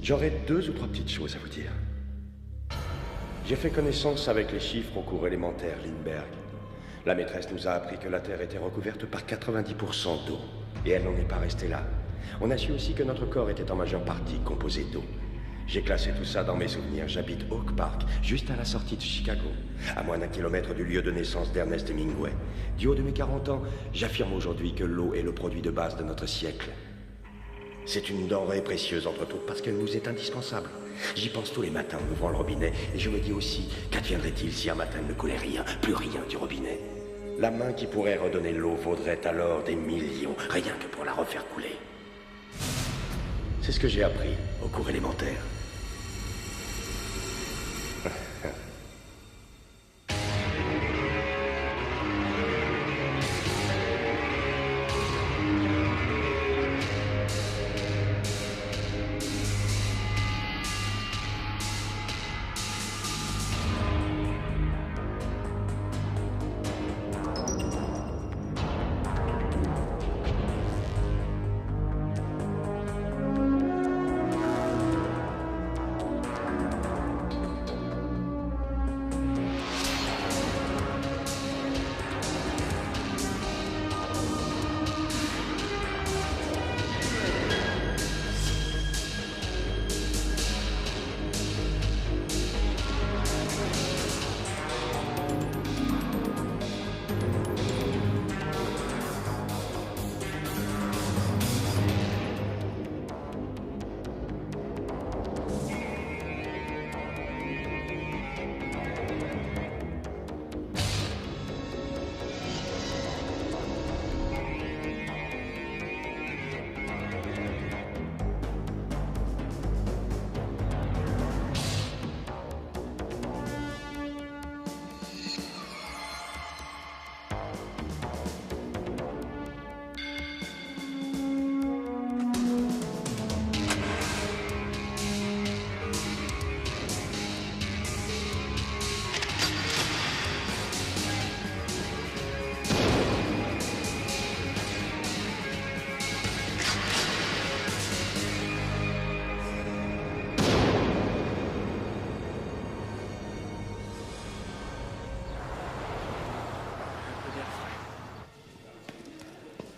J'aurais 2 ou 3 petites choses à vous dire. J'ai fait connaissance avec les chiffres au cours élémentaire Lindbergh. La maîtresse nous a appris que la Terre était recouverte par 90% d'eau. Et elle n'en est pas restée là. On a su aussi que notre corps était en majeure partie composé d'eau. J'ai classé tout ça dans mes souvenirs. J'habite Oak Park, juste à la sortie de Chicago, à moins d'1 kilomètre du lieu de naissance d'Ernest Hemingway. Du haut de mes 40 ans, j'affirme aujourd'hui que l'eau est le produit de base de notre siècle. C'est une denrée précieuse entre toutes parce qu'elle nous est indispensable. J'y pense tous les matins en ouvrant le robinet et je me dis aussi, qu'adviendrait-il si un matin ne coulait rien, plus rien du robinet? La main qui pourrait redonner l'eau vaudrait alors des millions, rien que pour la refaire couler. C'est ce que j'ai appris au cours élémentaire.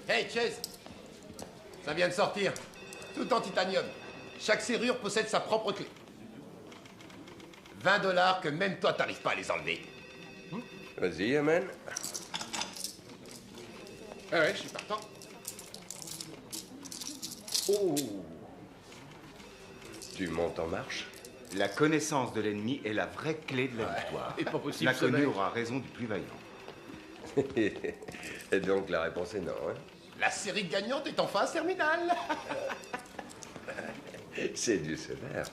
Hey, Chase! Ça vient de sortir. Tout en titanium. Chaque serrure possède sa propre clé. 20$ que même toi, t'arrives pas à les enlever. Vas-y, Amen. Ah ouais, je suis partant. Oh! Tu montes en marche? La connaissance de l'ennemi est la vraie clé de la victoire. Et pas possible, L'inconnu ce mec. aura raison du plus vaillant. Et donc la réponse est non, hein? La série gagnante est en phase terminale. C'est du sévère.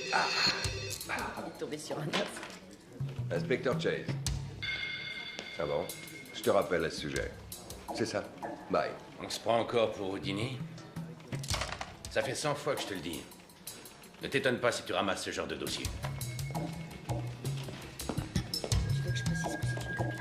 Il est tombé sur un œuf. Inspecteur Chase. Ah bon? Je te rappelle à ce sujet. C'est ça. Bye. On se prend encore pour Houdini? Ça fait 100 fois que je te le dis. Ne t'étonne pas si tu ramasses ce genre de dossier. Tu veux que je précise que c'est une copie?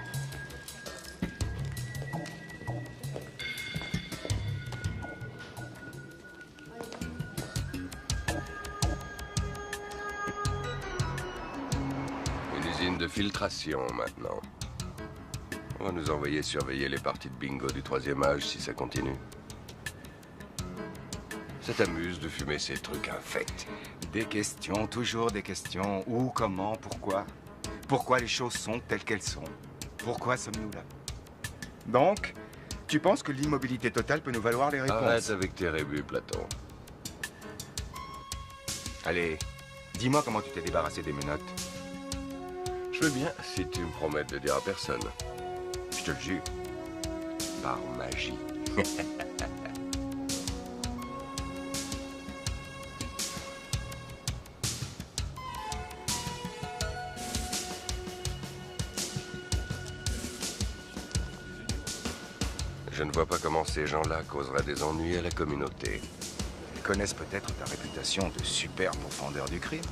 Une usine de filtration maintenant. On va nous envoyer surveiller les parties de bingo du 3e âge si ça continue. Ça t'amuse de fumer ces trucs infects? Des questions, toujours des questions. Où, comment, pourquoi? Pourquoi les choses sont telles qu'elles sont? Pourquoi sommes-nous là? Donc, tu penses que l'immobilité totale peut nous valoir les réponses? Arrête avec tes rébus, Platon. Allez, dis-moi comment tu t'es débarrassé des menottes. Je veux bien si tu me promets de le dire à personne. Je te le jure. Par magie. Je ne vois pas comment ces gens-là causeraient des ennuis à la communauté. Ils connaissent peut-être ta réputation de super pourfendeur du crime.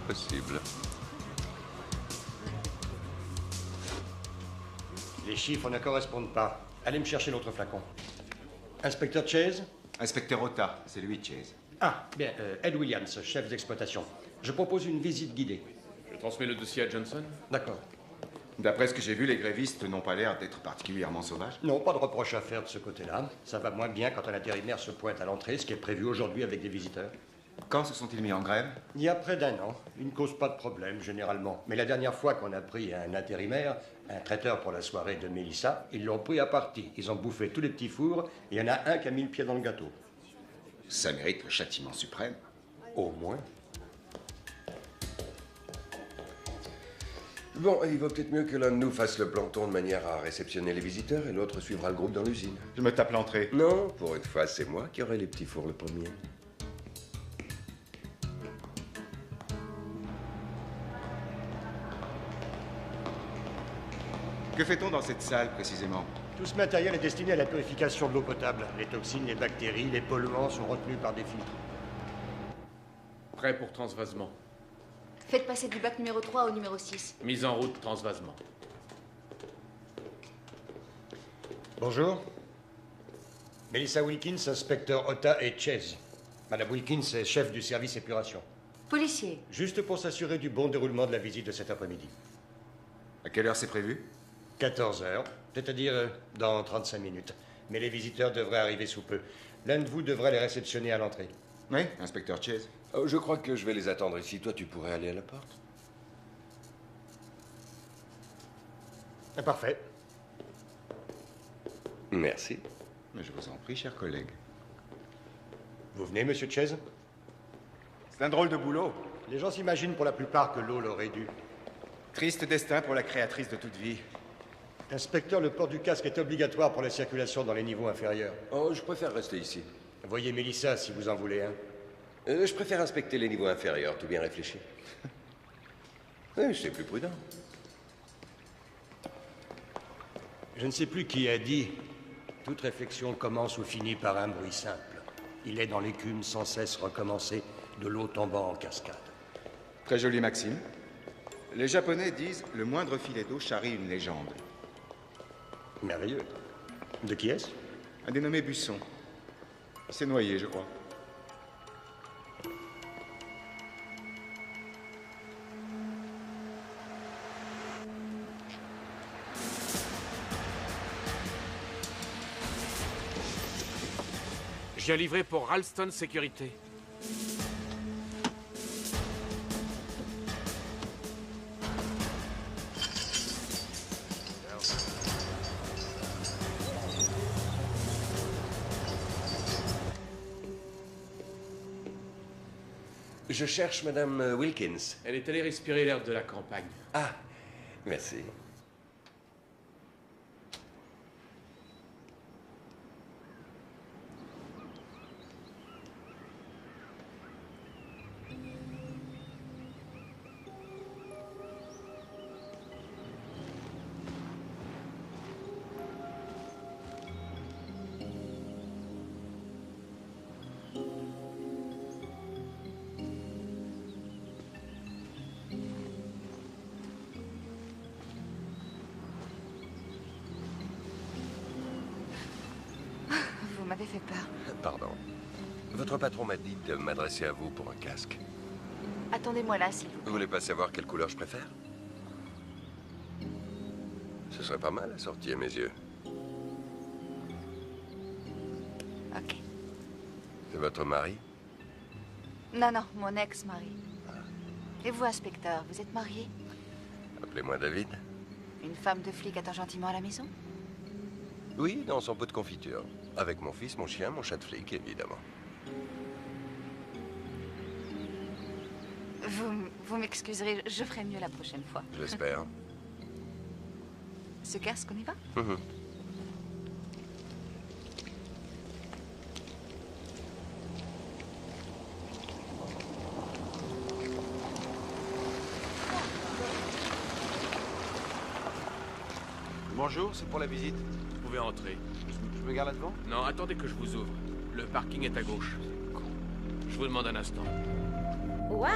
Possible. Les chiffres ne correspondent pas. Allez me chercher l'autre flacon. Inspecteur Chase, Inspecteur Ota, c'est lui, Chase. Ah, bien, Ed Williams, chef d'exploitation. Je propose une visite guidée. Je transmets le dossier à Johnson. D'accord. D'après ce que j'ai vu, les grévistes n'ont pas l'air d'être particulièrement sauvages. Non, pas de reproche à faire de ce côté-là. Ça va moins bien quand un intérimaire se pointe à l'entrée, ce qui est prévu aujourd'hui avec des visiteurs. Quand se sont-ils mis en grève? Il y a près d'un an. Ils ne causent pas de problème, généralement. Mais la dernière fois qu'on a pris un intérimaire, un traiteur pour la soirée de Mélissa, ils l'ont pris à partie. Ils ont bouffé tous les petits fours, et il y en a un qui a mis le pied dans le gâteau. Ça mérite le châtiment suprême. Au moins. Bon, il vaut peut-être mieux que l'un de nous fasse le planton de manière à réceptionner les visiteurs et l'autre suivra le groupe dans l'usine. Je me tape l'entrée. Non, pour une fois, c'est moi qui aurai les petits fours le premier. Que fait-on dans cette salle, précisément? Tout ce matériel est destiné à la purification de l'eau potable. Les toxines, les bactéries, les polluants sont retenus par des filtres. Prêt pour transvasement. Faites passer du bac numéro 3 au numéro 6. Mise en route, transvasement. Bonjour. Melissa Wilkins, inspecteur Ota et Chase. Madame Wilkins est chef du service épuration. Policier. Juste pour s'assurer du bon déroulement de la visite de cet après-midi. À quelle heure c'est prévu? 14 heures, c'est-à-dire dans 35 minutes. Mais les visiteurs devraient arriver sous peu. L'un de vous devrait les réceptionner à l'entrée. Oui, inspecteur Chase. Oh, je crois que je vais les attendre ici. Toi, tu pourrais aller à la porte. Parfait. Merci. Mais je vous en prie, cher collègue. Vous venez, monsieur Chase? C'est un drôle de boulot. Les gens s'imaginent pour la plupart que l'eau l'aurait dû. Triste destin pour la créatrice de toute vie. Inspecteur, le port du casque est obligatoire pour la circulation dans les niveaux inférieurs. Oh, je préfère rester ici. Voyez Mélissa si vous en voulez un. Je préfère inspecter les niveaux inférieurs, tout bien réfléchi. Oui, c'est plus prudent. Je ne sais plus qui a dit « Toute réflexion commence ou finit par un bruit simple. Il est dans l'écume sans cesse recommencer, de l'eau tombant en cascade. » Très jolie maxime. Les Japonais disent « Le moindre filet d'eau charrie une légende Merveilleux. De qui est-ce? » Un dénommé Busson. Il s'est noyé, je crois. J'ai livré pour Ralston Sécurité. Je cherche Madame Wilkins. Elle est allée respirer l'air de la campagne. Ah, merci. Vous m'avez fait peur. Pardon. Votre patron m'a dit de m'adresser à vous pour un casque. Attendez-moi là, s'il vous plaît. Vous voulez pas savoir quelle couleur je préfère? Ce serait pas mal assorti à mes yeux. Ok. C'est votre mari? Non, non, mon ex-mari. Et vous, inspecteur, vous êtes marié? Appelez-moi David. Une femme de flic attend gentiment à la maison? Oui, dans son pot de confiture. Avec mon fils, mon chien, mon chat de flic, évidemment. Vous m'excuserez, je ferai mieux la prochaine fois. J'espère. Ce casque, on y va? Bonjour, c'est pour la visite. Vous pouvez entrer. Je me garde là devant? Non, attendez que je vous ouvre. Le parking est à gauche. Je vous demande un instant. Waouh,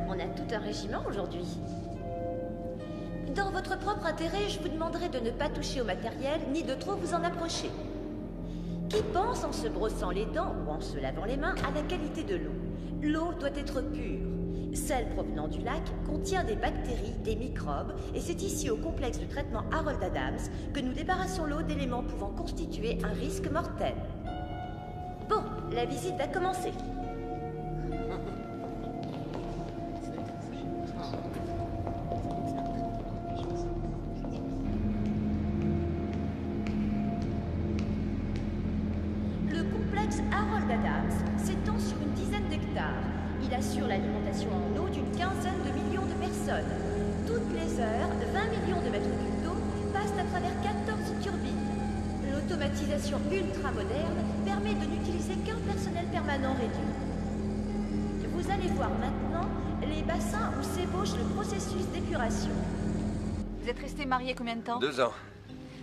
on a tout un régiment aujourd'hui. Dans votre propre intérêt, je vous demanderai de ne pas toucher au matériel ni de trop vous en approcher. qui pense en se brossant les dents ou en se lavant les mains à la qualité de l'eau. L'eau doit être pure. Celle provenant du lac contient des bactéries, des microbes, et c'est ici au complexe de traitement Harold Adams que nous débarrassons l'eau d'éléments pouvant constituer un risque mortel. Bon, la visite va commencer. Le complexe Harold Adams s'étend sur une dizaine d'hectares. Il assure l'alimentation en eau d'une quinzaine de millions de personnes. Toutes les heures, 20 millions de mètres cubes d'eau passent à travers 14 turbines. L'automatisation ultra-moderne permet de n'utiliser qu'un personnel permanent réduit. Vous allez voir maintenant les bassins où s'ébauche le processus d'épuration. Vous êtes restés mariés combien de temps? 2 ans.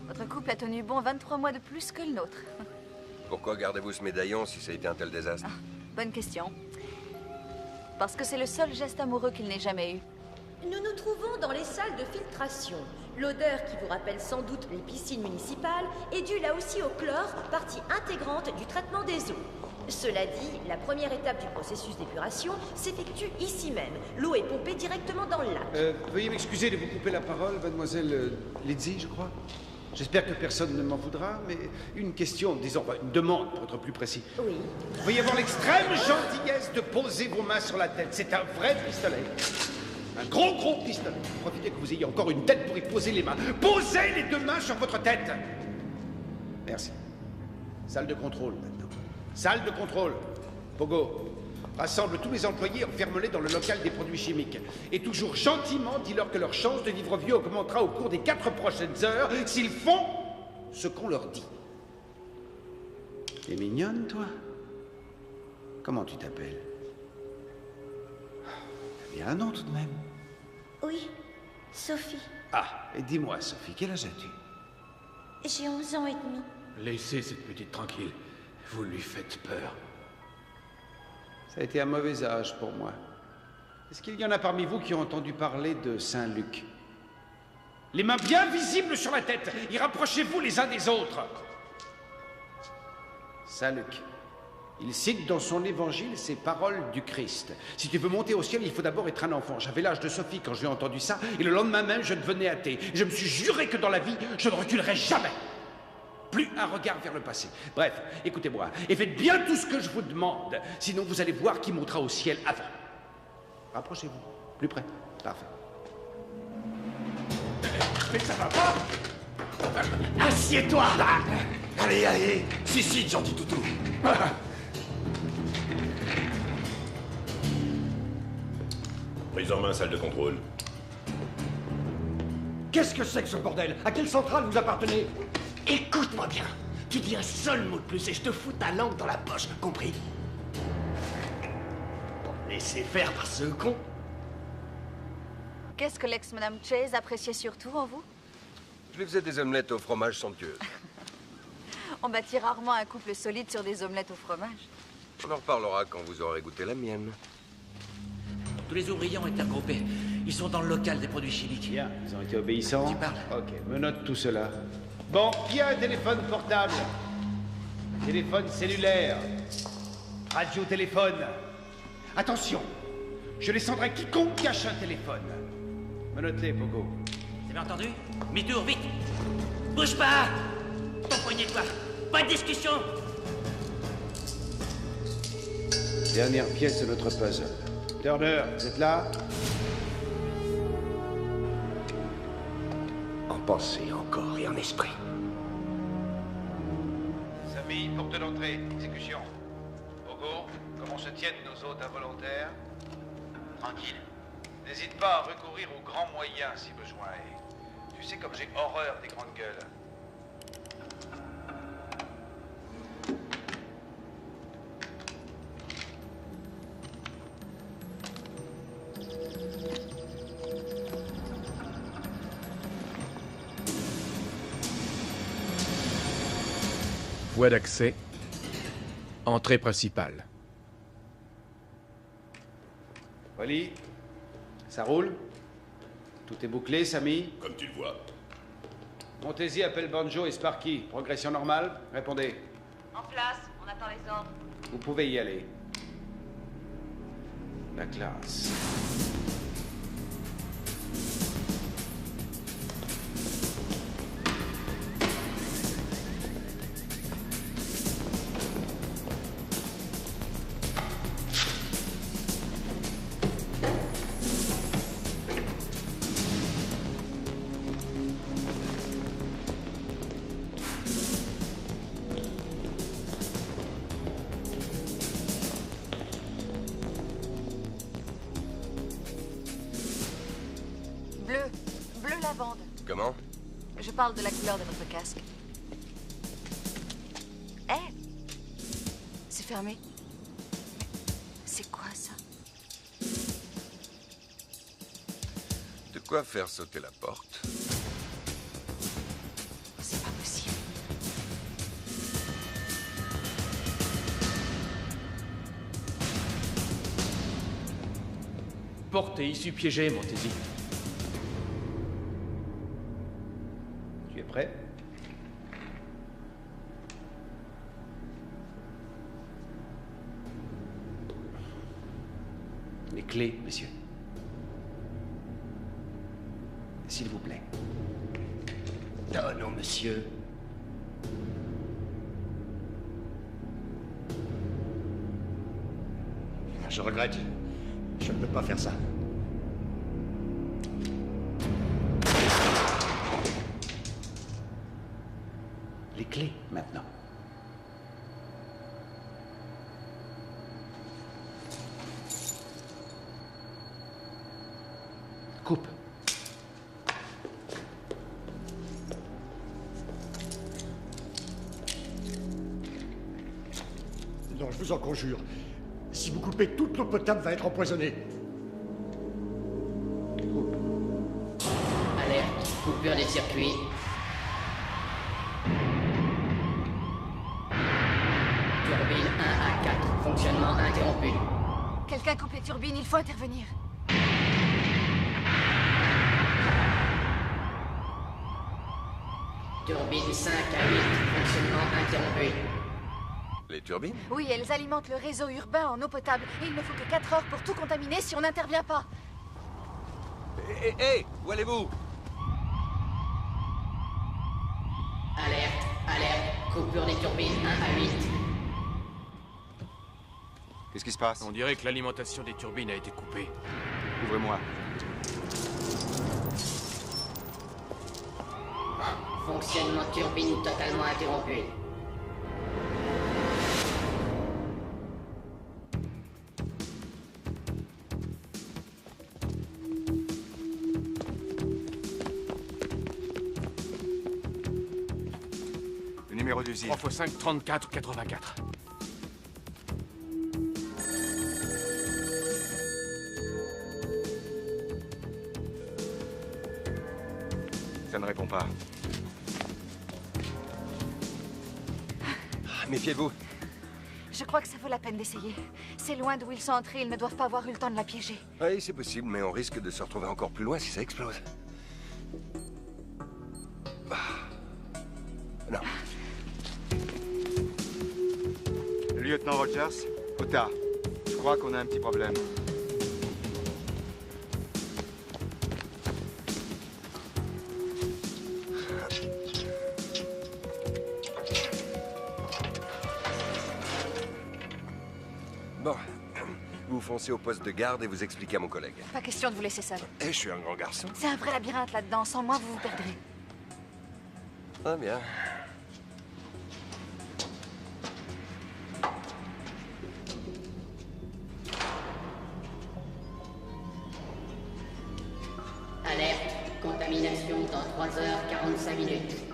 Votre couple a tenu bon 23 mois de plus que le nôtre. Pourquoi gardez-vous ce médaillon si ça a été un tel désastre? Bonne question. Parce que c'est le seul geste amoureux qu'il n'ait jamais eu. Nous nous trouvons dans les salles de filtration. L'odeur qui vous rappelle sans doute les piscines municipales est due là aussi au chlore, partie intégrante du traitement des eaux. Cela dit, la première étape du processus d'épuration s'effectue ici même. L'eau est pompée directement dans le lac. Veuillez m'excuser de vous couper la parole, mademoiselle Lydie, je crois. J'espère que personne ne m'en voudra, mais une question, disons, une demande pour être plus précis. Oui. Veuillez avoir l'extrême gentillesse de poser vos mains sur la tête. C'est un vrai pistolet. Un gros pistolet. Profitez que vous ayez encore une tête pour y poser les mains. Posez les 2 mains sur votre tête. Merci. Salle de contrôle, maintenant. Salle de contrôle. Pogo, rassemble tous les employés, enferme-les dans le local des produits chimiques. Et toujours gentiment, dis-leur que leur chance de vivre vieux augmentera au cours des 4 prochaines heures s'ils font ce qu'on leur dit. T'es mignonne, toi? Comment tu t'appelles? T'as bien un nom, tout de même. Oui, Sophie. Ah, et dis-moi, Sophie, quel âge as-tu? J'ai 11 ans et demi. Laissez cette petite tranquille. Vous lui faites peur. Ça a été un mauvais âge pour moi. Est-ce qu'il y en a parmi vous qui ont entendu parler de Saint-Luc? Les mains bien visibles sur la tête, y rapprochez-vous les uns des autres. Saint-Luc. Il cite dans son évangile ces paroles du Christ. Si tu veux monter au ciel, il faut d'abord être un enfant. J'avais l'âge de Sophie quand j'ai entendu ça, et le lendemain même, je devenais athée. Je me suis juré que dans la vie, je ne reculerai jamais. Plus un regard vers le passé. Bref, écoutez-moi, et faites bien tout ce que je vous demande. Sinon, vous allez voir qui montera au ciel avant. Rapprochez-vous. Plus près. Parfait. Mais ça va pas? Assieds-toi! Allez, suicide, gentil toutou. Prise en main, salle de contrôle. Qu'est-ce que c'est que ce bordel? À quelle centrale vous appartenez? Écoute-moi bien. Tu dis un seul mot de plus et je te fous ta langue dans la poche, compris? Bon, laissez faire par ce con. Qu'est-ce que l'ex-madame Chase appréciait surtout en vous? Je lui faisais des omelettes au fromage somptueuses. On bâtit rarement un couple solide sur des omelettes au fromage. On en reparlera quand vous aurez goûté la mienne. Tous les ouvriers ont été regroupés. Ils sont dans le local des produits chimiques. Bien, ils ont été obéissants. Tu parles? Ok, me note tout cela. Bon, qui a un téléphone portable? Téléphone cellulaire. Radio-téléphone. Attention, je descendrai quiconque cache un téléphone. Me note-les, Pogo. Vous avez entendu? Mi-tour, vite! Bouge pas! Ton poignet de quoi? Pas de discussion! Dernière pièce de notre puzzle. Turner, vous êtes là? En pensée, en corps et en esprit. Samy, porte d'entrée, exécution. Pogo, comment se tiennent nos hôtes involontaires? Tranquille. N'hésite pas à recourir aux grands moyens si besoin est. Tu sais comme j'ai horreur des grandes gueules. Voie d'accès. Entrée principale. Wally, ça roule? Tout est bouclé, Samy? Comme tu le vois. Montez-y, appelle Banjo et Sparky. Progression normale? Répondez. En place, on attend les ordres. Vous pouvez y aller. La classe. Bleu lavande. Comment? Je parle de la couleur de votre casque. Hé! C'est fermé. C'est quoi ça? De quoi faire sauter la porte? C'est pas possible. Porte et issue piégée, Montesi. Tu es prêt? Les clés, messieurs. S'il vous plaît. Non, non, monsieur. Je regrette. Je ne peux pas faire ça. Les clés, maintenant. Coupe. Non, je vous en conjure. Si vous coupez, toute l'eau potable va être empoisonnée. Alerte, coupure des circuits. Turbine 1 à 4, fonctionnement interrompu. Quelqu'un coupe les turbines, il faut intervenir. Turbine 5 à 8, fonctionnement interrompu. Les turbines? Oui, elles alimentent le réseau urbain en eau potable. Et il ne faut que 4 heures pour tout contaminer si on n'intervient pas. Hé, où allez-vous? Alerte, alerte, coupure des turbines 1 à 8. Qu'est-ce qui se passe? On dirait que l'alimentation des turbines a été coupée. Ouvrez-moi. Fonctionnement turbine totalement interrompu. Le numéro d'usine. 3 x 5, 34, 84. Ça ne répond pas. Méfiez-vous. Je crois que ça vaut la peine d'essayer. C'est loin d'où ils sont entrés, ils ne doivent pas avoir eu le temps de la piéger. Oui, c'est possible, mais on risque de se retrouver encore plus loin si ça explose. Non. Le lieutenant Rogers, Ota, je crois qu'on a un petit problème. Bon, vous foncez au poste de garde et vous expliquez à mon collègue. Pas question de vous laisser seul. Et je suis un grand garçon. C'est un vrai labyrinthe là-dedans. Sans moi, vous vous perdrez. Ah bien. Alerte, contamination dans 3h45.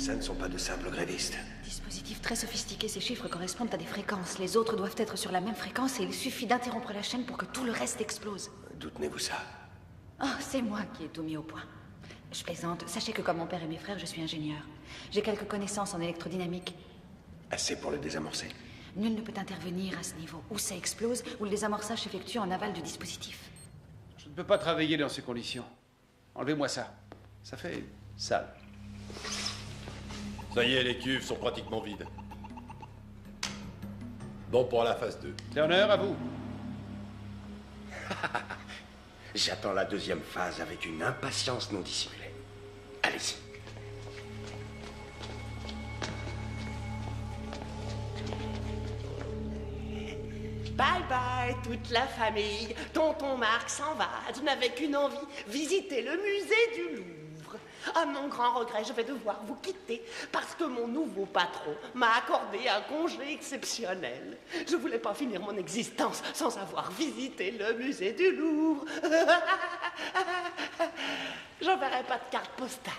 Ça ne sont pas de simples grévistes. Dispositif très sophistiqué, ces chiffres correspondent à des fréquences. Les autres doivent être sur la même fréquence et il suffit d'interrompre la chaîne pour que tout le reste explose. D'où tenez-vous ça? Oh, c'est moi qui ai tout mis au point. Je plaisante. Sachez que comme mon père et mes frères, je suis ingénieur. J'ai quelques connaissances en électrodynamique. Assez pour le désamorcer. Nul ne peut intervenir à ce niveau. Ou ça explose, ou le désamorçage s'effectue en aval du dispositif. Je ne peux pas travailler dans ces conditions. Enlevez-moi ça. Ça fait sale. Ça y est, les cuves sont pratiquement vides. Bon pour la phase 2. Turner, à vous. J'attends la deuxième phase avec une impatience non dissimulée. Allez-y. Bye bye, toute la famille. Tonton Marc s'en va. Je n'avais qu'une envie, visiter le musée du Louvre. À mon grand regret, je vais devoir vous quitter parce que mon nouveau patron m'a accordé un congé exceptionnel. Je voulais pas finir mon existence sans avoir visité le musée du Louvre. J'enverrai pas de carte postale.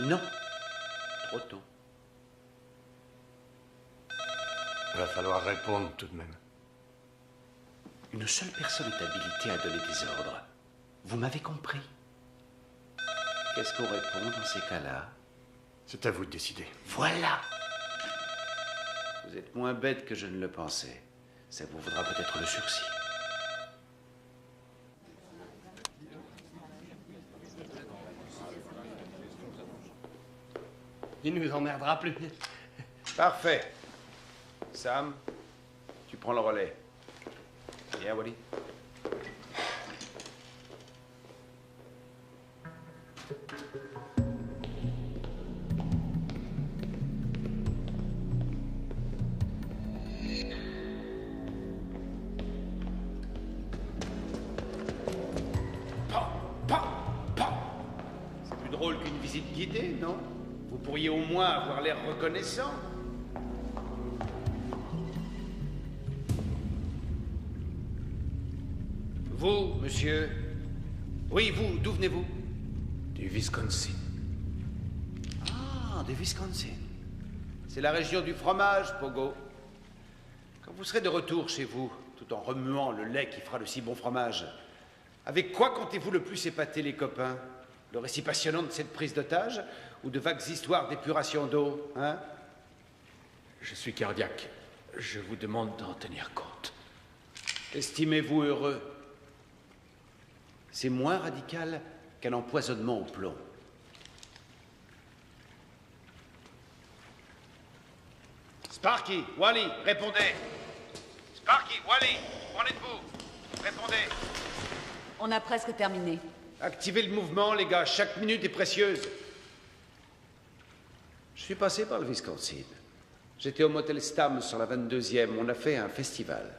Non. Trop tôt. Va falloir répondre tout de même. Une seule personne est habilitée à donner des ordres. Vous m'avez compris. Qu'est-ce qu'on répond dans ces cas-là? C'est à vous de décider. Voilà. Vous êtes moins bête que je ne le pensais. Ça vous vaudra peut-être le sursis. Il ne nous emmerdera plus. Parfait. Sam, tu prends le relais. Viens, Wally. C'est plus drôle qu'une visite guidée, non? Vous pourriez au moins avoir l'air reconnaissant. Vous, monsieur? Oui, vous, d'où venez-vous? Du Wisconsin. Ah, du Wisconsin. C'est la région du fromage, Pogo. Quand vous serez de retour chez vous, tout en remuant le lait qui fera le si bon fromage, avec quoi comptez-vous le plus épater les copains? Le récit passionnant de cette prise d'otage ou de vagues histoires d'épuration d'eau, hein? Je suis cardiaque. Je vous demande d'en tenir compte. Estimez-vous heureux? C'est moins radical qu'un empoisonnement au plomb. Sparky, Wally, répondez. Sparky, Wally, où en êtes-vous? Répondez. On a presque terminé. Activez le mouvement, les gars. Chaque minute est précieuse. Je suis passé par le Wisconsin. J'étais au motel Stam sur la 22e. On a fait un festival.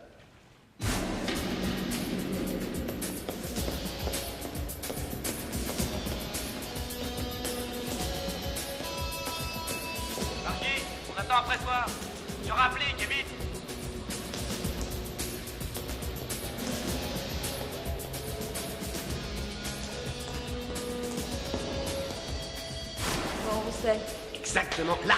Sparky, on attend après toi. Tu rappliques, et vite. Bon, où c'est? Exactement là.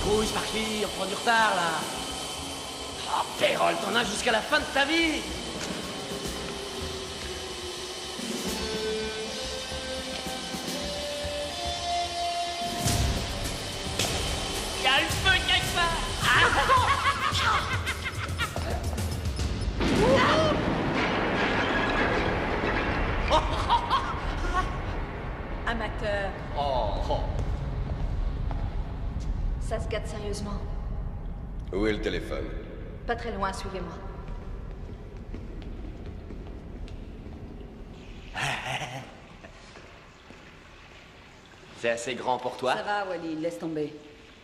Grouille, Sparky, on prend du retard là. Oh, Pérol, t'en as jusqu'à la fin de ta vie. Il y a le feu quelque part. Amateur. Oh. Ça se gâte sérieusement. Où est le téléphone? Pas très loin, suivez-moi. C'est assez grand pour toi? Ça va, Wally, laisse tomber.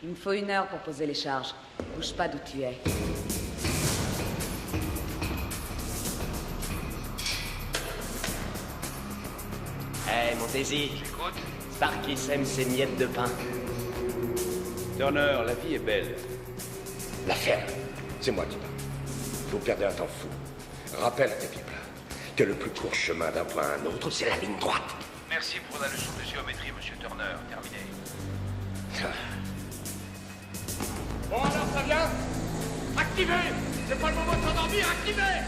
Il me faut 1 heure pour poser les charges. Bouge pas d'où tu es. Hé, Montesi. J'écoute. Sparky sème ses miettes de pain. Turner, la vie est belle. La ferme, c'est moi qui parle. Vous perdez un temps fou. Rappelle à tes pieds plats que le plus court chemin d'un point à un autre, c'est la ligne droite. Merci pour la leçon de géométrie, monsieur Turner. Terminé. Bon alors, ça vient? Activez! C'est pas le moment de s'endormir, activez!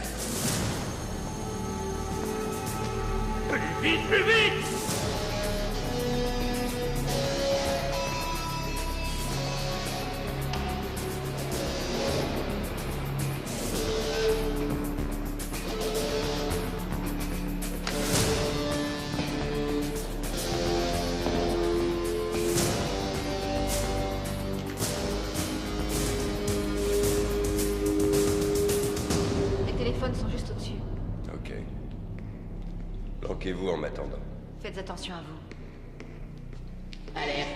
Plus vite, plus vite! Les téléphones sont juste au-dessus. Ok. Planquez-vous en m'attendant. Faites attention à vous. Alerte.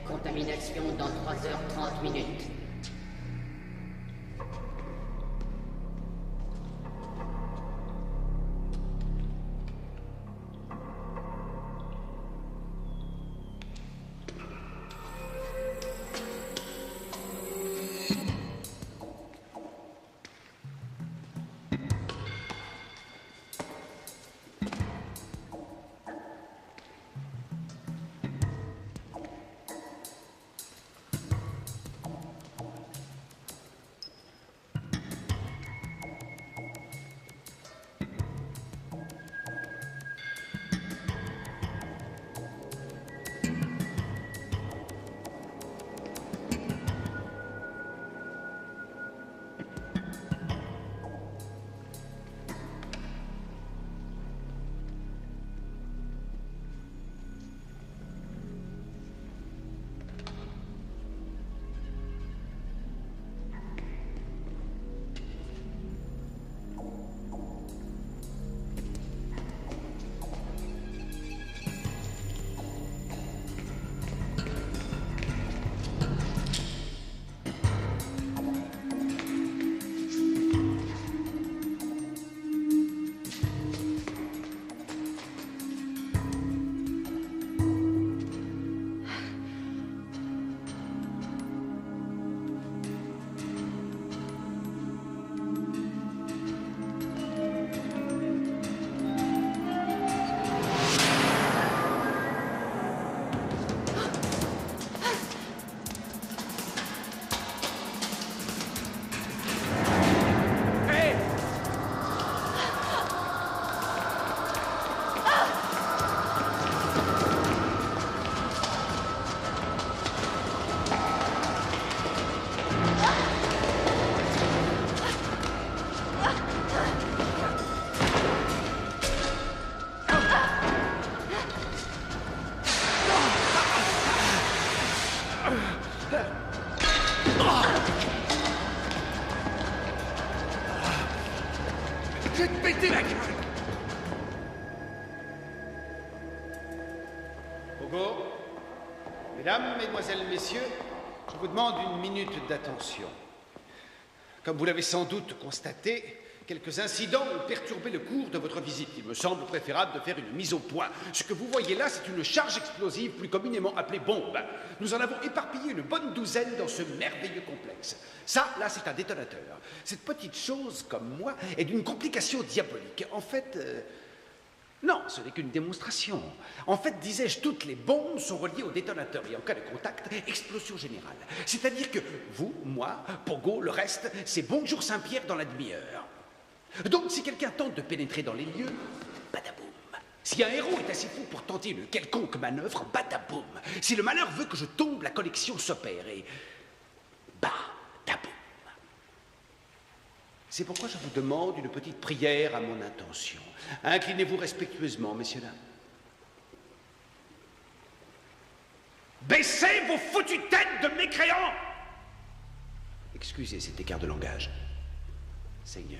Contamination dans 3h30 minutes. Je vais te péter la gueule! Pogo, mesdames, mesdemoiselles, messieurs, je vous demande 1 minute d'attention. Comme vous l'avez sans doute constaté, quelques incidents ont perturbé le cours de votre visite. Il me semble préférable de faire une mise au point. Ce que vous voyez là, c'est une charge explosive plus communément appelée bombe. Nous en avons éparpillé une bonne douzaine dans ce merveilleux complexe. Ça, là, c'est un détonateur. Cette petite chose, comme moi, est d'une complication diabolique. En fait, non, ce n'est qu'une démonstration. En fait, disais-je, toutes les bombes sont reliées au détonateur et en cas de contact, explosion générale. C'est-à-dire que vous, moi, Pogo, le reste, c'est bonjour Saint-Pierre dans la demi-heure. Donc, si quelqu'un tente de pénétrer dans les lieux, badaboum. Si un héros est assez fou pour tenter une quelconque manœuvre, badaboum. Si le malheur veut que je tombe, la connexion s'opère et badaboum. C'est pourquoi je vous demande une petite prière à mon intention. Inclinez-vous respectueusement, messieurs, dames. Baissez vos foutues têtes de mécréants! Excusez cet écart de langage. Seigneur,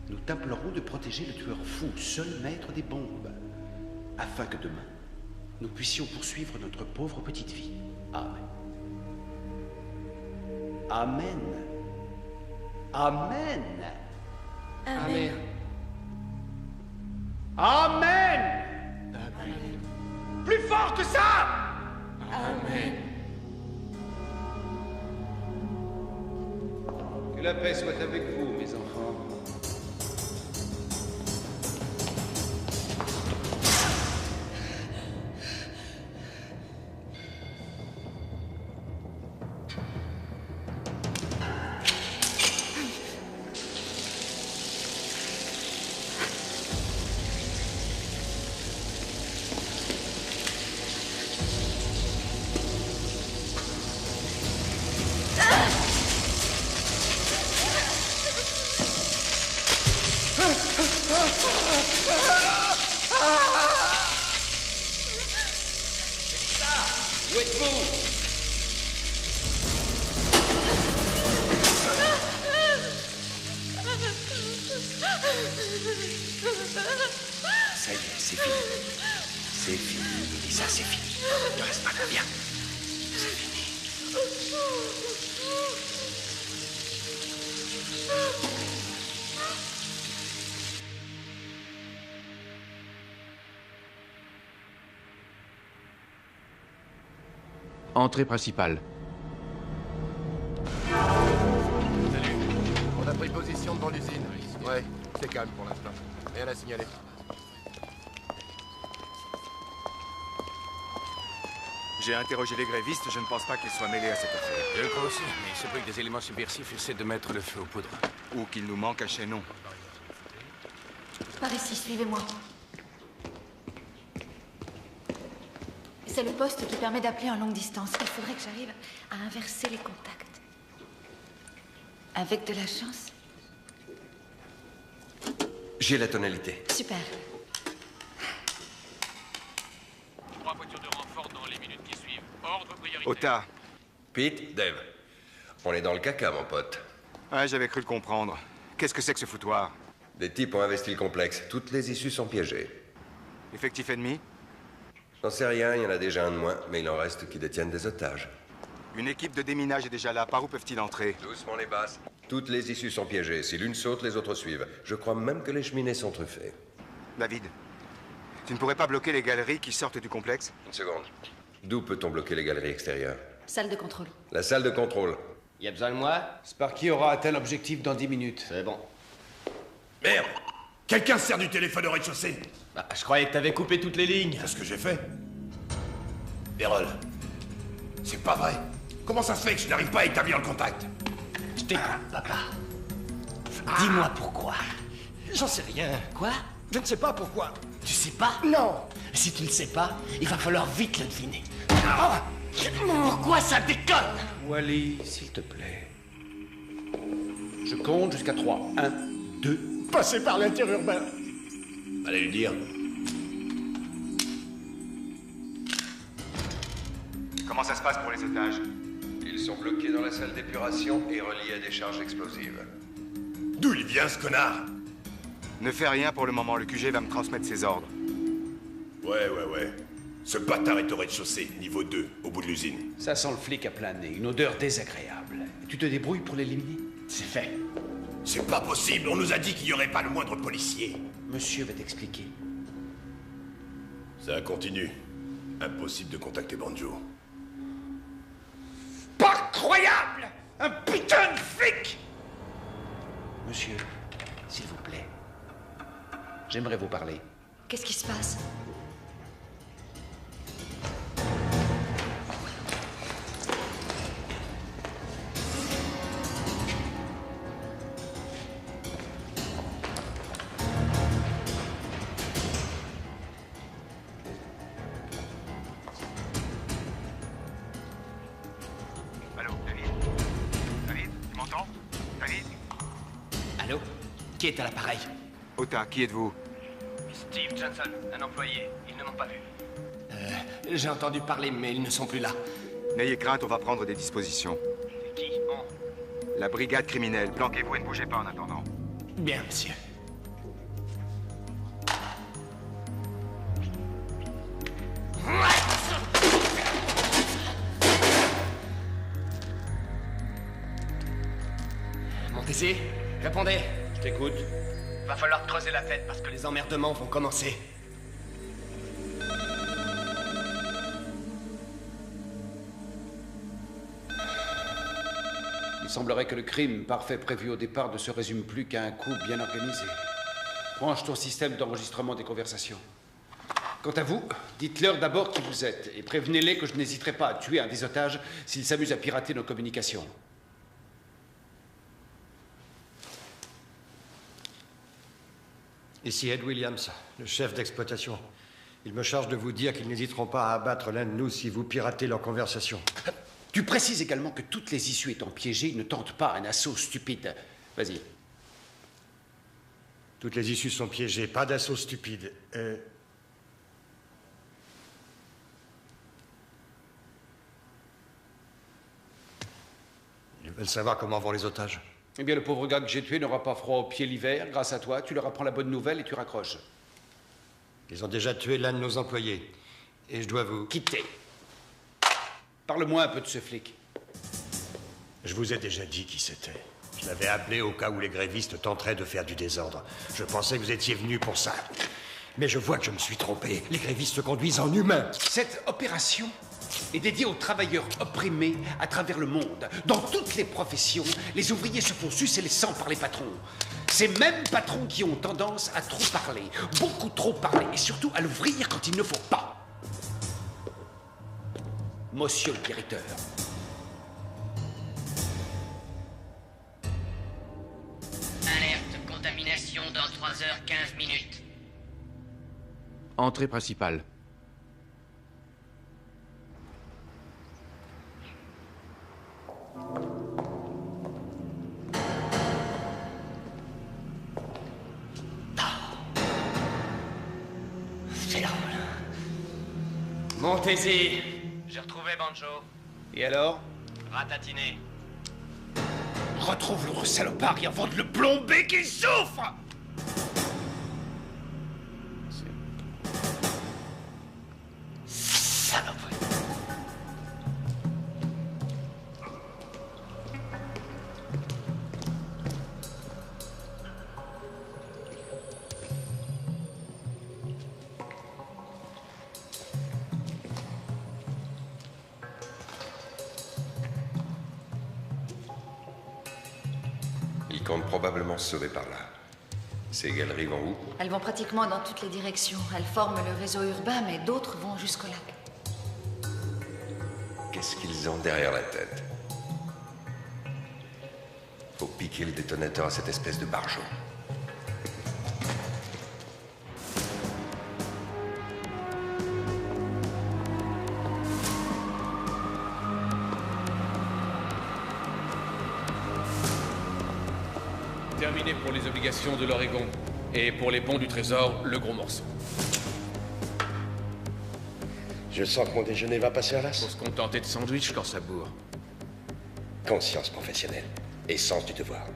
nous t'implorons de protéger le tueur fou, seul maître des bombes, afin que demain, nous puissions poursuivre notre pauvre petite vie. Amen. Amen. Amen. Amen. Amen. Plus fort que ça. Amen. Que la paix soit avec vous, mes enfants. Où êtes-vous? Ça y est, c'est fini. C'est fini, Mélissa, c'est fini. Ne reste pas là, viens. C'est fini. Entrée principale. Salut. On a pris position devant l'usine. Ouais, c'est calme pour l'instant. Rien à signaler. J'ai interrogé les grévistes, je ne pense pas qu'ils soient mêlés à cette affaire. Je le crois aussi, mais il se peut que des éléments subversifs essaient de mettre le feu aux poudres. Ou qu'il nous manque un chaînon. Par ici, suivez-moi. C'est le poste qui permet d'appeler en longue distance. Il faudrait que j'arrive à inverser les contacts. Avec de la chance. J'ai la tonalité. Super. 3 voitures de renfort dans les minutes qui suivent. Ordre prioritaire. Ota. Pete, Dave. On est dans le caca, mon pote. Ouais, j'avais cru le comprendre. Qu'est-ce que c'est que ce foutoir? Des types ont investi le complexe. Toutes les issues sont piégées. Effectif ennemi? J'en sais rien, il y en a déjà un de moins, mais il en reste qui détiennent des otages. Une équipe de déminage est déjà là. Par où peuvent-ils entrer? Doucement les basses. Toutes les issues sont piégées. Si l'une saute, les autres suivent. Je crois même que les cheminées sont truffées. David, tu ne pourrais pas bloquer les galeries qui sortent du complexe? Une seconde. D'où peut-on bloquer les galeries extérieures? Salle de contrôle. La salle de contrôle. Y a besoin de moi? Sparky aura atteint l'objectif dans 10 minutes. C'est bon. Merde! Quelqu'un se sert du téléphone au rez-de-chaussée. Bah, je croyais que t'avais coupé toutes les lignes. C'est ce que j'ai fait. Errol. C'est pas vrai. Comment ça se fait que je n'arrive pas à établir le contact? Je t'écoute, papa. Dis-moi pourquoi. J'en sais rien. Quoi? Je ne sais pas pourquoi. Tu sais pas? Non. Si tu ne sais pas, il va falloir vite le deviner. Pourquoi ça déconne? Wally, s'il te plaît. Je compte jusqu'à 3. 1, 2. Passez par l'interurbain. Allez lui dire. Comment ça se passe pour les otages? Ils sont bloqués dans la salle d'épuration et reliés à des charges explosives. D'où il vient, ce connard? Ne fais rien pour le moment, le QG va me transmettre ses ordres. Ouais. Ce bâtard est au rez-de-chaussée, niveau 2, au bout de l'usine. Ça sent le flic à plein nez, une odeur désagréable. Et tu te débrouilles pour l'éliminer? C'est fait. C'est pas possible, on nous a dit qu'il n'y aurait pas le moindre policier. Monsieur va t'expliquer. Ça continue. Impossible de contacter Banjo. Pas croyable! Un putain de flic! Monsieur, s'il vous plaît. J'aimerais vous parler. Qu'est-ce qui se passe? Allô, David? David, tu m'entends? David? Allô? Qui est à l'appareil? Ota, qui êtes-vous? Steve Johnson, un employé. Ils ne m'ont pas vu. J'ai entendu parler, mais ils ne sont plus là. N'ayez crainte, on va prendre des dispositions. C'est qui? On. La brigade criminelle. Planquez-vous et ne bougez pas en attendant. Bien, monsieur. Montez-y, répondez. Je t'écoute. Va falloir creuser la tête parce que les emmerdements vont commencer. Il semblerait que le crime parfait prévu au départ ne se résume plus qu'à un coup bien organisé. Branche ton système d'enregistrement des conversations. Quant à vous, dites-leur d'abord qui vous êtes et prévenez-les que je n'hésiterai pas à tuer un des otages s'ils s'amusent à pirater nos communications. Ici Ed Williams, le chef d'exploitation. Il me charge de vous dire qu'ils n'hésiteront pas à abattre l'un de nous si vous piratez leur conversation. Tu précises également que toutes les issues étant piégées, ils ne tentent pas un assaut stupide. Vas-y. Toutes les issues sont piégées, pas d'assaut stupide. Ils veulent savoir comment vont les otages. Eh bien, le pauvre gars que j'ai tué n'aura pas froid aux pieds l'hiver. Grâce à toi, tu leur apprends la bonne nouvelle et tu raccroches. Ils ont déjà tué l'un de nos employés. Et je dois vous... Quitter. Parle-moi un peu de ce flic. Je vous ai déjà dit qui c'était. Je l'avais appelé au cas où les grévistes tenteraient de faire du désordre. Je pensais que vous étiez venu pour ça. Mais je vois que je me suis trompé. Les grévistes se conduisent en humains. Cette opération est dédiée aux travailleurs opprimés à travers le monde. Dans toutes les professions, les ouvriers se font sucer les sangs par les patrons. Ces mêmes patrons qui ont tendance à trop parler, beaucoup trop parler, et surtout à l'ouvrir quand il ne faut pas. Monsieur le directeur. Alerte, contamination dans 3h15. Entrée principale. C'est drôle. Montez-y. J'ai retrouvé Banjo. Et alors? Ratatiné. Retrouve l'autre salopard et avant de le plomber qu'il souffre! Saloperie. Ils comptent probablement se sauver par là. Ces galeries vont où? Elles vont pratiquement dans toutes les directions. Elles forment le réseau urbain, mais d'autres vont jusqu'au lac. Qu'est-ce qu'ils ont derrière la tête? Faut piquer le détonateur à cette espèce de barjot. Terminé pour les obligations de l'Oregon. Et pour les bons du trésor, le gros morceau. Je sens que mon déjeuner va passer à l'as. Faut se contenter de sandwich quand ça bourre. Conscience professionnelle et sens du devoir.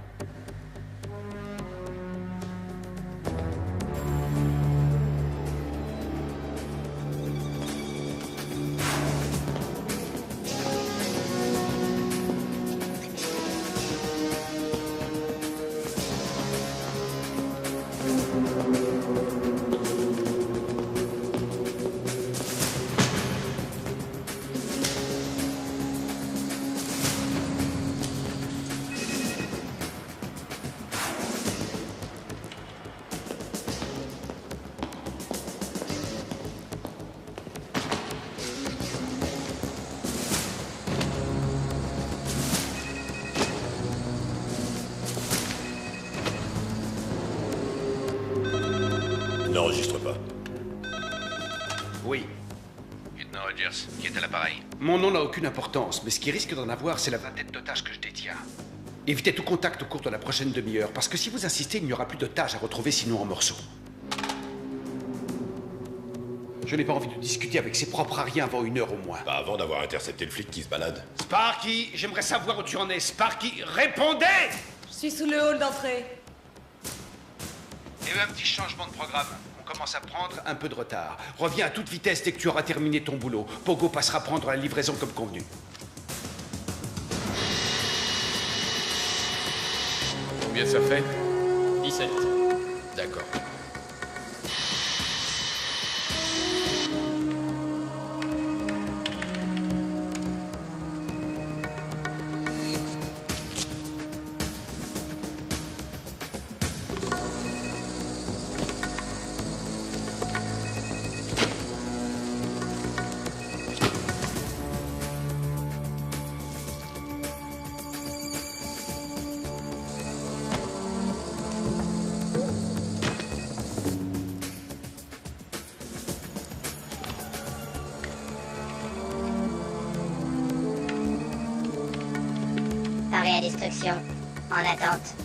N'enregistre pas. Oui. Lieutenant Rogers, qui est à l'appareil? Mon nom n'a aucune importance, mais ce qui risque d'en avoir, c'est la vingtaine d'otages que je détiens. Évitez tout contact au cours de la prochaine demi-heure, parce que si vous insistez, il n'y aura plus d'otages à retrouver sinon en morceaux. Je n'ai pas envie de discuter avec ses propres ariens avant 1 heure au moins. Pas avant d'avoir intercepté le flic qui se balade. Sparky, j'aimerais savoir où tu en es. Sparky, répondez! Je suis sous le hall d'entrée. Il y a eu un petit changement de programme. On commence à prendre un peu de retard. Reviens à toute vitesse dès que tu auras terminé ton boulot. Pogo passera prendre la livraison comme convenu. Combien ça fait? 17. D'accord. Arrêt à destruction. En attente.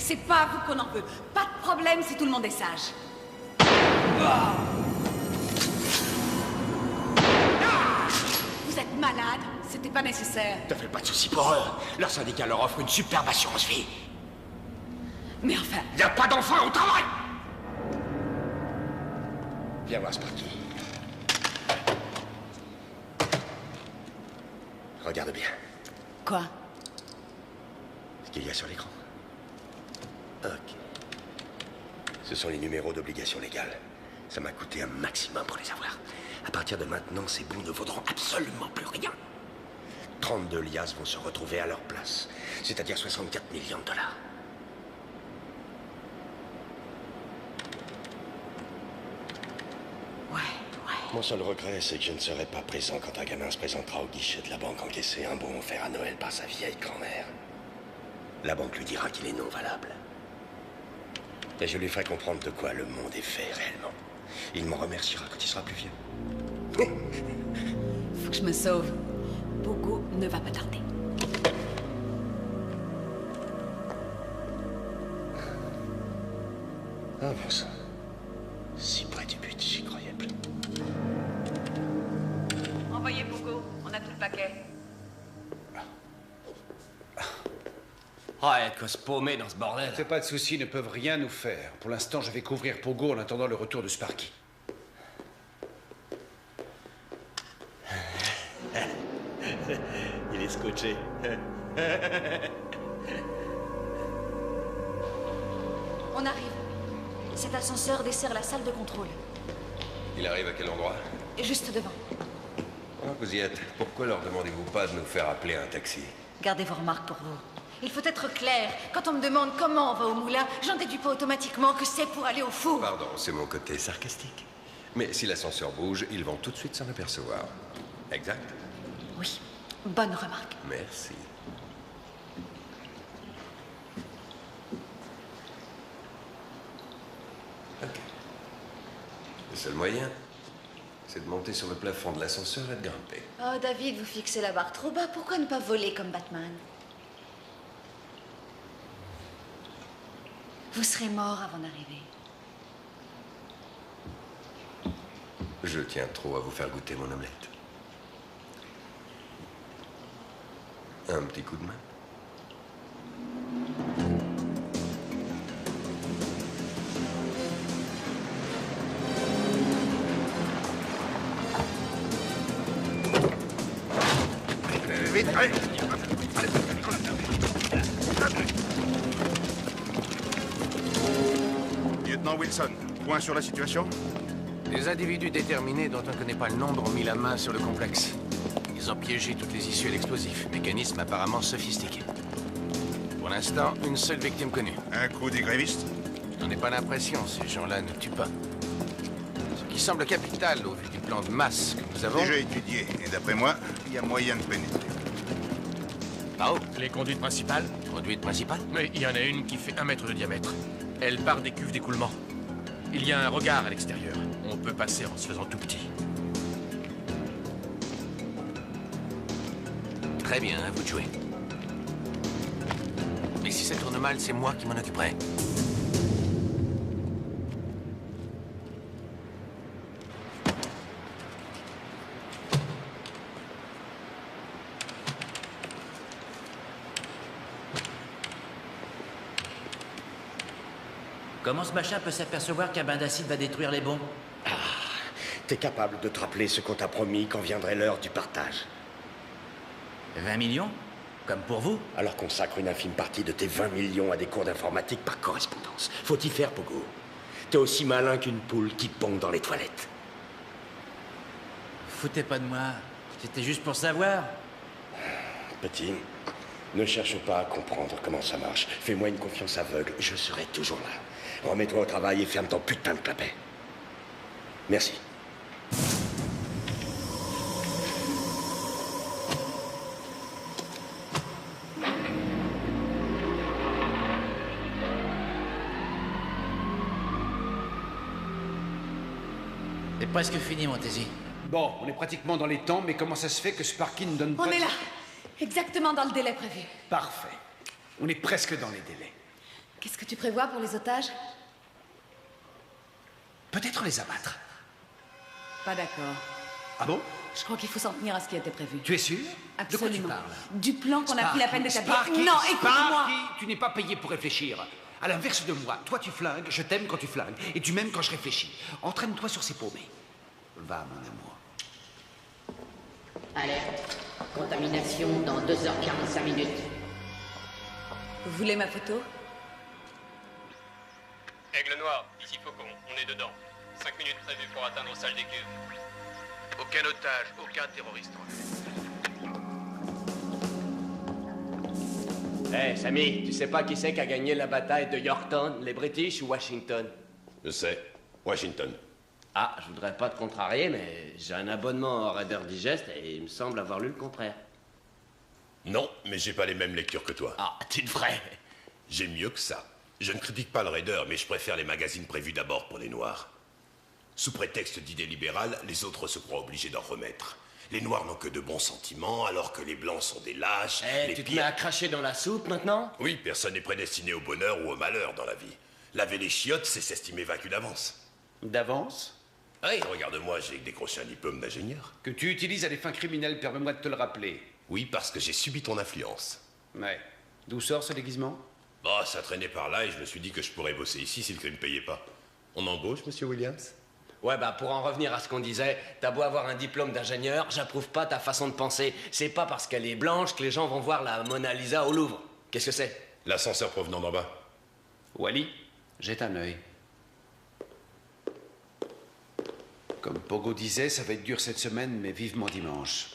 C'est pas à vous qu'on en veut. Pas de problème si tout le monde est sage. Vous êtes malade. C'était pas nécessaire. Ne fais pas de soucis pour eux. Leur syndicat leur offre une superbe assurance vie. Mais enfin... Y a pas d'enfants au travail. Viens voir Sparky. Regarde bien. Quoi? Ce qu'il y a sur l'écran. Ok. Ce sont les numéros d'obligation légale. Ça m'a coûté un maximum pour les avoir. À partir de maintenant, ces bons ne vaudront absolument plus rien. 32 liasses vont se retrouver à leur place. C'est-à-dire 64 millions de dollars. Mon seul regret, c'est que je ne serai pas présent quand un gamin se présentera au guichet de la banque encaisser un bon offert à Noël par sa vieille grand-mère. La banque lui dira qu'il est non valable. Et je lui ferai comprendre de quoi le monde est fait réellement. Il m'en remerciera quand il sera plus vieux. Faut que je me sauve. Pogo ne va pas tarder. Ah bon sang. Si près du but, j'y croyais plus. Envoyez Pogo, on a tout le paquet. Ah, de quoi se paumer dans ce bordel. C'est pas de soucis, ils ne peuvent rien nous faire. Pour l'instant, je vais couvrir Pogo en attendant le retour de Sparky. Il est scotché. On arrive. Cet ascenseur dessert la salle de contrôle. Il arrive à quel endroit? Juste devant. Ah, vous y êtes. Pourquoi leur demandez-vous pas de nous faire appeler un taxi? Gardez vos remarques pour vous. Il faut être clair. Quand on me demande comment on va au moulin, j'en déduis pas automatiquement que c'est pour aller au four. Pardon, c'est mon côté sarcastique. Mais si l'ascenseur bouge, ils vont tout de suite s'en apercevoir. Exact? Oui, bonne remarque. Merci. Ok. Le seul moyen, c'est de monter sur le plafond de l'ascenseur et de grimper. Oh, David, vous fixez la barre trop bas. Pourquoi ne pas voler comme Batman? Vous serez mort avant d'arriver. Je tiens trop à vous faire goûter mon omelette. Un petit coup de main. Vite, allez. Lieutenant Wilson, point sur la situation? Des individus déterminés dont on ne connaît pas le nombre ont mis la main sur le complexe. Ils ont piégé toutes les issues à l'explosif. Mécanisme apparemment sophistiqué. Pour l'instant, une seule victime connue. Un coup des grévistes? On n'a pas l'impression, ces gens-là ne tuent pas. Ce qui semble capital au vu du plan de masse que nous avons... Déjà étudié, et d'après moi, il y a moyen de pénétrer. Par où? Les conduites principales? Conduite principale? Oui, il y en a une qui fait 1 mètre de diamètre. Elle part des cuves d'écoulement. Il y a un regard à l'extérieur. On peut passer en se faisant tout petit. Très bien, à vous de jouer. Mais si ça tourne mal, c'est moi qui m'en occuperai. Comment ce machin peut s'apercevoir qu'un bain d'acide va détruire les bombes? Ah, t'es capable de te rappeler ce qu'on t'a promis quand viendrait l'heure du partage. 20 millions? Comme pour vous? Alors consacre une infime partie de tes 20 millions à des cours d'informatique par correspondance. Faut y faire, Pogo. T'es aussi malin qu'une poule qui pond dans les toilettes. Foutez pas de moi. C'était juste pour savoir. Petit, ne cherche pas à comprendre comment ça marche. Fais-moi une confiance aveugle, je serai toujours là. Remets-toi au travail et ferme ton putain de clapet. Merci. C'est presque fini, Montesi. Bon, on est pratiquement dans les temps, mais comment ça se fait que Sparky ne donne pas... On est là. Exactement dans le délai prévu. Parfait. On est presque dans les délais. Qu'est-ce que tu prévois pour les otages? Peut-être les abattre. Pas d'accord. Ah bon? Je crois qu'il faut s'en tenir à ce qui a été prévu. Tu es sûr? Absolument. De quoi tu parles? Du plan qu'on a pris la peine d'établir. Sparky, Non, écoute-moi. Sparky, tu n'es pas payé pour réfléchir. À l'inverse de moi, toi tu flingues, je t'aime quand tu flingues, et tu m'aimes quand je réfléchis. Entraîne-toi sur ces paumés. Va, mon amour. Alerte. Contamination dans 2h45 minutes. Vous voulez ma photo? Aigle noir, ici Faucon, on est dedans. 5 minutes prévues pour atteindre salle des cuves. Aucun otage, aucun terroriste. Hé, Sammy, tu sais pas qui c'est qui a gagné la bataille de Yorktown, les British ou Washington? Je sais. Washington. Ah, je voudrais pas te contrarier, mais j'ai un abonnement au Reader Digest et il me semble avoir lu le contraire. Non, mais j'ai pas les mêmes lectures que toi. Ah, tu devrais. J'ai mieux que ça. Je ne critique pas le Raider, mais je préfère les magazines prévus d'abord pour les Noirs. Sous prétexte d'idées libérales, les autres se croient obligés d'en remettre. Les Noirs n'ont que de bons sentiments, alors que les Blancs sont des lâches. Eh, tu te mets à cracher dans la soupe maintenant? Oui, personne n'est prédestiné au bonheur ou au malheur dans la vie. Laver les chiottes, c'est s'estimer vaincu d'avance. D'avance? Oui, regarde-moi, j'ai décroché un diplôme d'ingénieur. Que tu utilises à des fins criminelles, permets-moi de te le rappeler. Oui, parce que j'ai subi ton influence. Ouais. D'où sort ce déguisement? Bah, ça traînait par là et je me suis dit que je pourrais bosser ici si le crime ne payait pas. On embauche, monsieur Williams? Ouais, bah pour en revenir à ce qu'on disait, t'as beau avoir un diplôme d'ingénieur, j'approuve pas ta façon de penser. C'est pas parce qu'elle est blanche que les gens vont voir la Mona Lisa au Louvre. Qu'est-ce que c'est? L'ascenseur provenant d'en bas. Wally, jette un œil. Comme Pogo disait, ça va être dur cette semaine, mais vivement dimanche.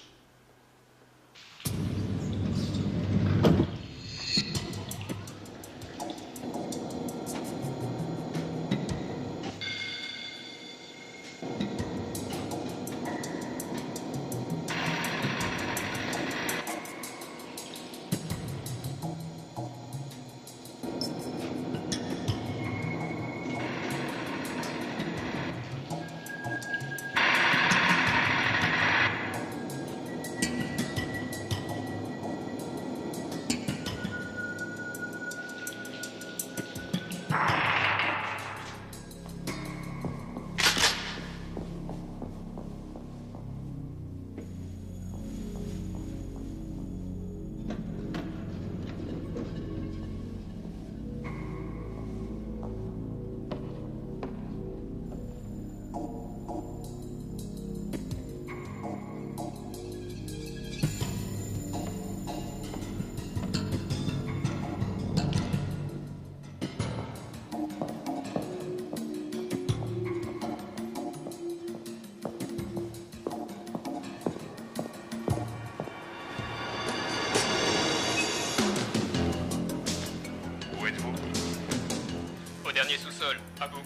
sol. À vous.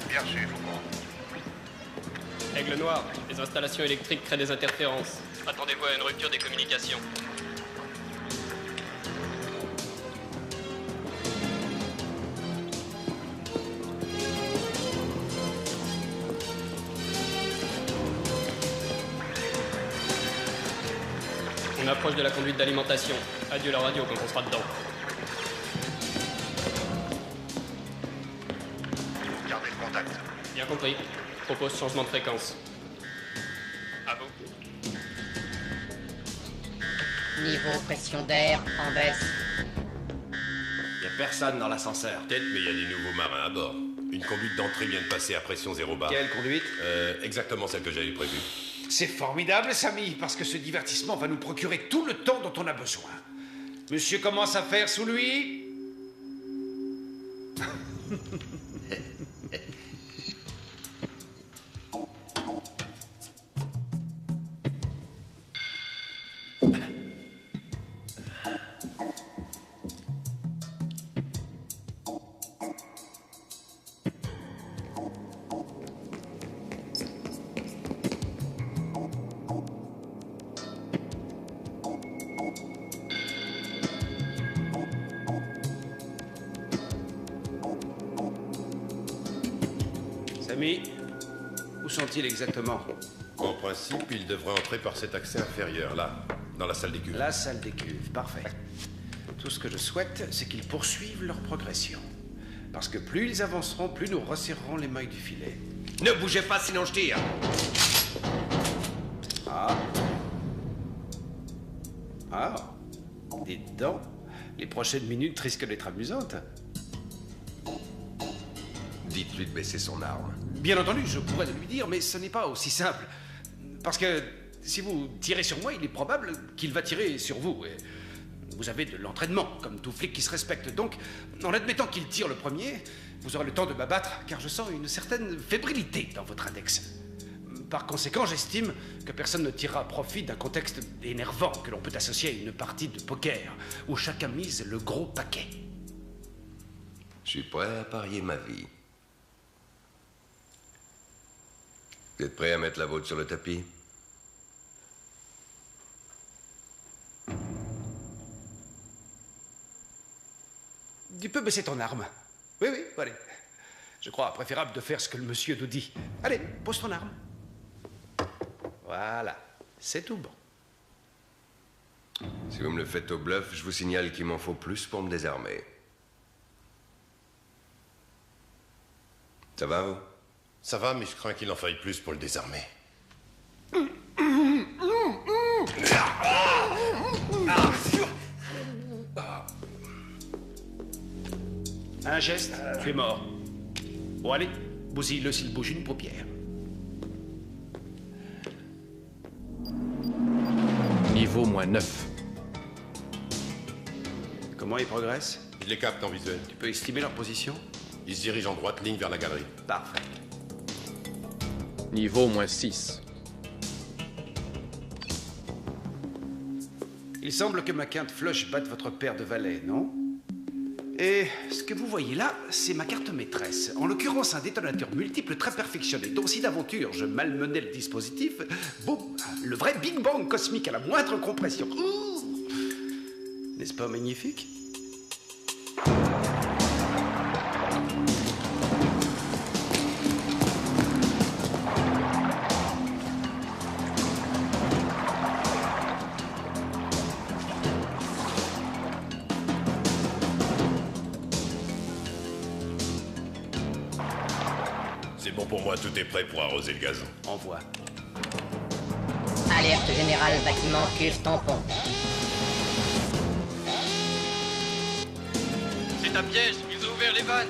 Bien reçu, Faucon. Aigle Noir, les installations électriques créent des interférences. Attendez-vous à une rupture des communications. On approche de la conduite d'alimentation. Adieu la radio quand on sera dedans. Gardez le contact. Bien compris. Propose changement de fréquence. À vous. Niveau pression d'air en baisse. Y a personne dans l'ascenseur. Peut-être, mais il y a des nouveaux marins à bord. Une conduite d'entrée vient de passer à pression 0 bar. Quelle conduite? Exactement celle que j'avais prévue. C'est formidable, Samy, parce que ce divertissement va nous procurer tout le temps dont on a besoin. Monsieur commence à faire sous lui. Samy, où sont-ils exactement? En principe, ils devraient entrer par cet accès inférieur, là, dans la salle des cuves. La salle des cuves, parfait. Tout ce que je souhaite, c'est qu'ils poursuivent leur progression. Parce que plus ils avanceront, plus nous resserrerons les mailles du filet. Ne bougez pas, sinon je tire. Ah. Ah. Dites donc, les prochaines minutes risquent d'être amusantes. Dites-lui de baisser son arme. Bien entendu, je pourrais le lui dire, mais ce n'est pas aussi simple. Parce que si vous tirez sur moi, il est probable qu'il va tirer sur vous. Et vous avez de l'entraînement, comme tout flic qui se respecte. Donc, en admettant qu'il tire le premier, vous aurez le temps de m'abattre, car je sens une certaine fébrilité dans votre index. Par conséquent, j'estime que personne ne tirera profit d'un contexte énervant que l'on peut associer à une partie de poker, où chacun mise le gros paquet. Je suis prêt à parier ma vie. Vous êtes prêt à mettre la vôtre sur le tapis? Tu peux baisser ton arme. Oui, oui, allez. Je crois préférable de faire ce que le monsieur nous dit. Allez, pose ton arme. Voilà, c'est tout bon. Si vous me le faites au bluff, je vous signale qu'il m'en faut plus pour me désarmer. Ça va, vous? Ça va, mais je crains qu'il en faille plus pour le désarmer. Un geste, tu es mort. Bon, allez, bousille-le s'il bouge une paupière. Niveau -9. Comment ils progressent? Je les capte en visuel. Tu peux estimer leur position? Ils se dirigent en droite ligne vers la galerie. Parfait. Niveau -6. Il semble que ma quinte flush batte votre paire de valets, non? Et ce que vous voyez là, c'est ma carte maîtresse. En l'occurrence, un détonateur multiple très perfectionné. Donc si d'aventure je malmenais le dispositif, boum, le vrai Big Bang cosmique à la moindre compression. N'est-ce pas magnifique? C'est bon pour moi, tout est prêt pour arroser le gazon. Envoie. Alerte générale, bâtiment cuve tampon. C'est un piège, ils ont ouvert les vannes.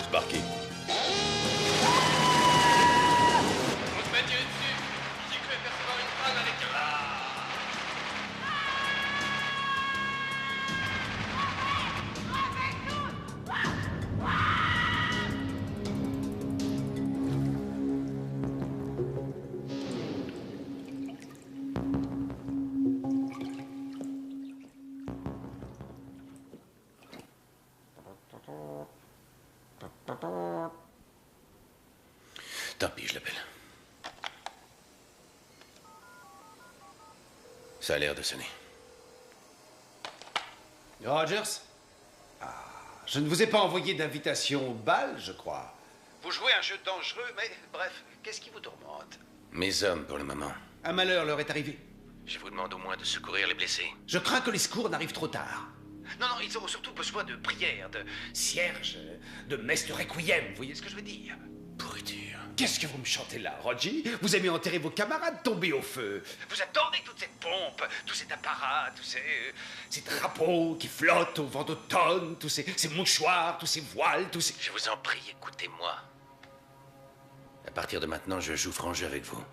Sparky. On se met tiré dessus. J'ai cru apercevoir une phrase avec un... Tant pis, je l'appelle. Ça a l'air de sonner. Rogers? Ah, je ne vous ai pas envoyé d'invitation au bal, je crois. Vous jouez un jeu dangereux, mais bref, qu'est-ce qui vous tourmente? Mes hommes, pour le moment. Un malheur leur est arrivé. Je vous demande au moins de secourir les blessés. Je crains que les secours n'arrivent trop tard. Non, ils auront surtout besoin de prières, de cierges, de messes de requiem, vous voyez ce que je veux dire? Pourriture. Qu'est-ce que vous me chantez là, Roger? Vous aimez enterrer vos camarades tombés au feu. Vous attendez toute cette pompe, tout cet apparat, tous ces drapeaux qui flottent au vent d'automne, tous ces mouchoirs, tous ces voiles, tous ces... Je vous en prie, écoutez-moi. À partir de maintenant, je joue franc jeu avec vous.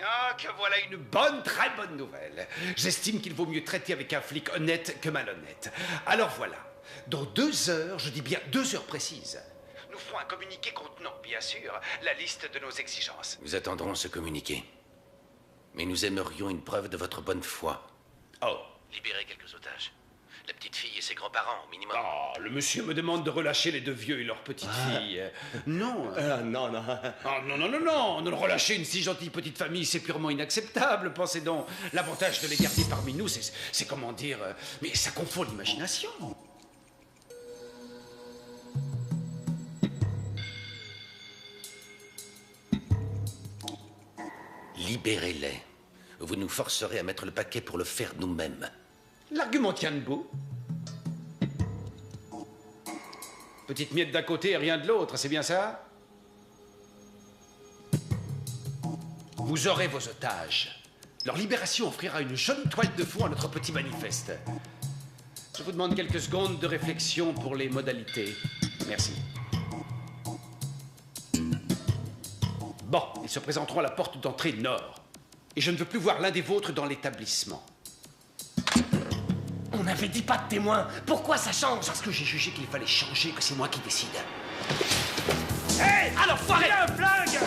Ah, que voilà une très bonne nouvelle. J'estime qu'il vaut mieux traiter avec un flic honnête que malhonnête. Alors voilà, dans 2 heures, je dis bien 2 heures précises, nous ferons un communiqué contenant, bien sûr, la liste de nos exigences. Nous attendrons ce communiqué. Mais nous aimerions une preuve de votre bonne foi. Oh. Libérez quelques otages. La petite fille et ses grands-parents, au minimum. Oh, le monsieur me demande de relâcher les 2 vieux et leur petite fille. Non. Non. Oh, non. Ne relâcher une si gentille petite famille, c'est purement inacceptable. Pensez donc, l'avantage de les garder parmi nous, c'est comment dire... mais ça confond l'imagination. Libérez-les. Vous nous forcerez à mettre le paquet pour le faire nous-mêmes. L'argument tient debout. Petite miette d'un côté et rien de l'autre, c'est bien ça? Vous aurez vos otages. Leur libération offrira une jolie toile de fond à notre petit manifeste. Je vous demande quelques secondes de réflexion pour les modalités. Merci. Bon, ils se présenteront à la porte d'entrée nord. Et je ne veux plus voir l'un des vôtres dans l'établissement. On avait dit pas de témoin. Pourquoi ça change? Parce que j'ai jugé qu'il fallait changer, que c'est moi qui décide. Hé hey, alors, foirez un flingue!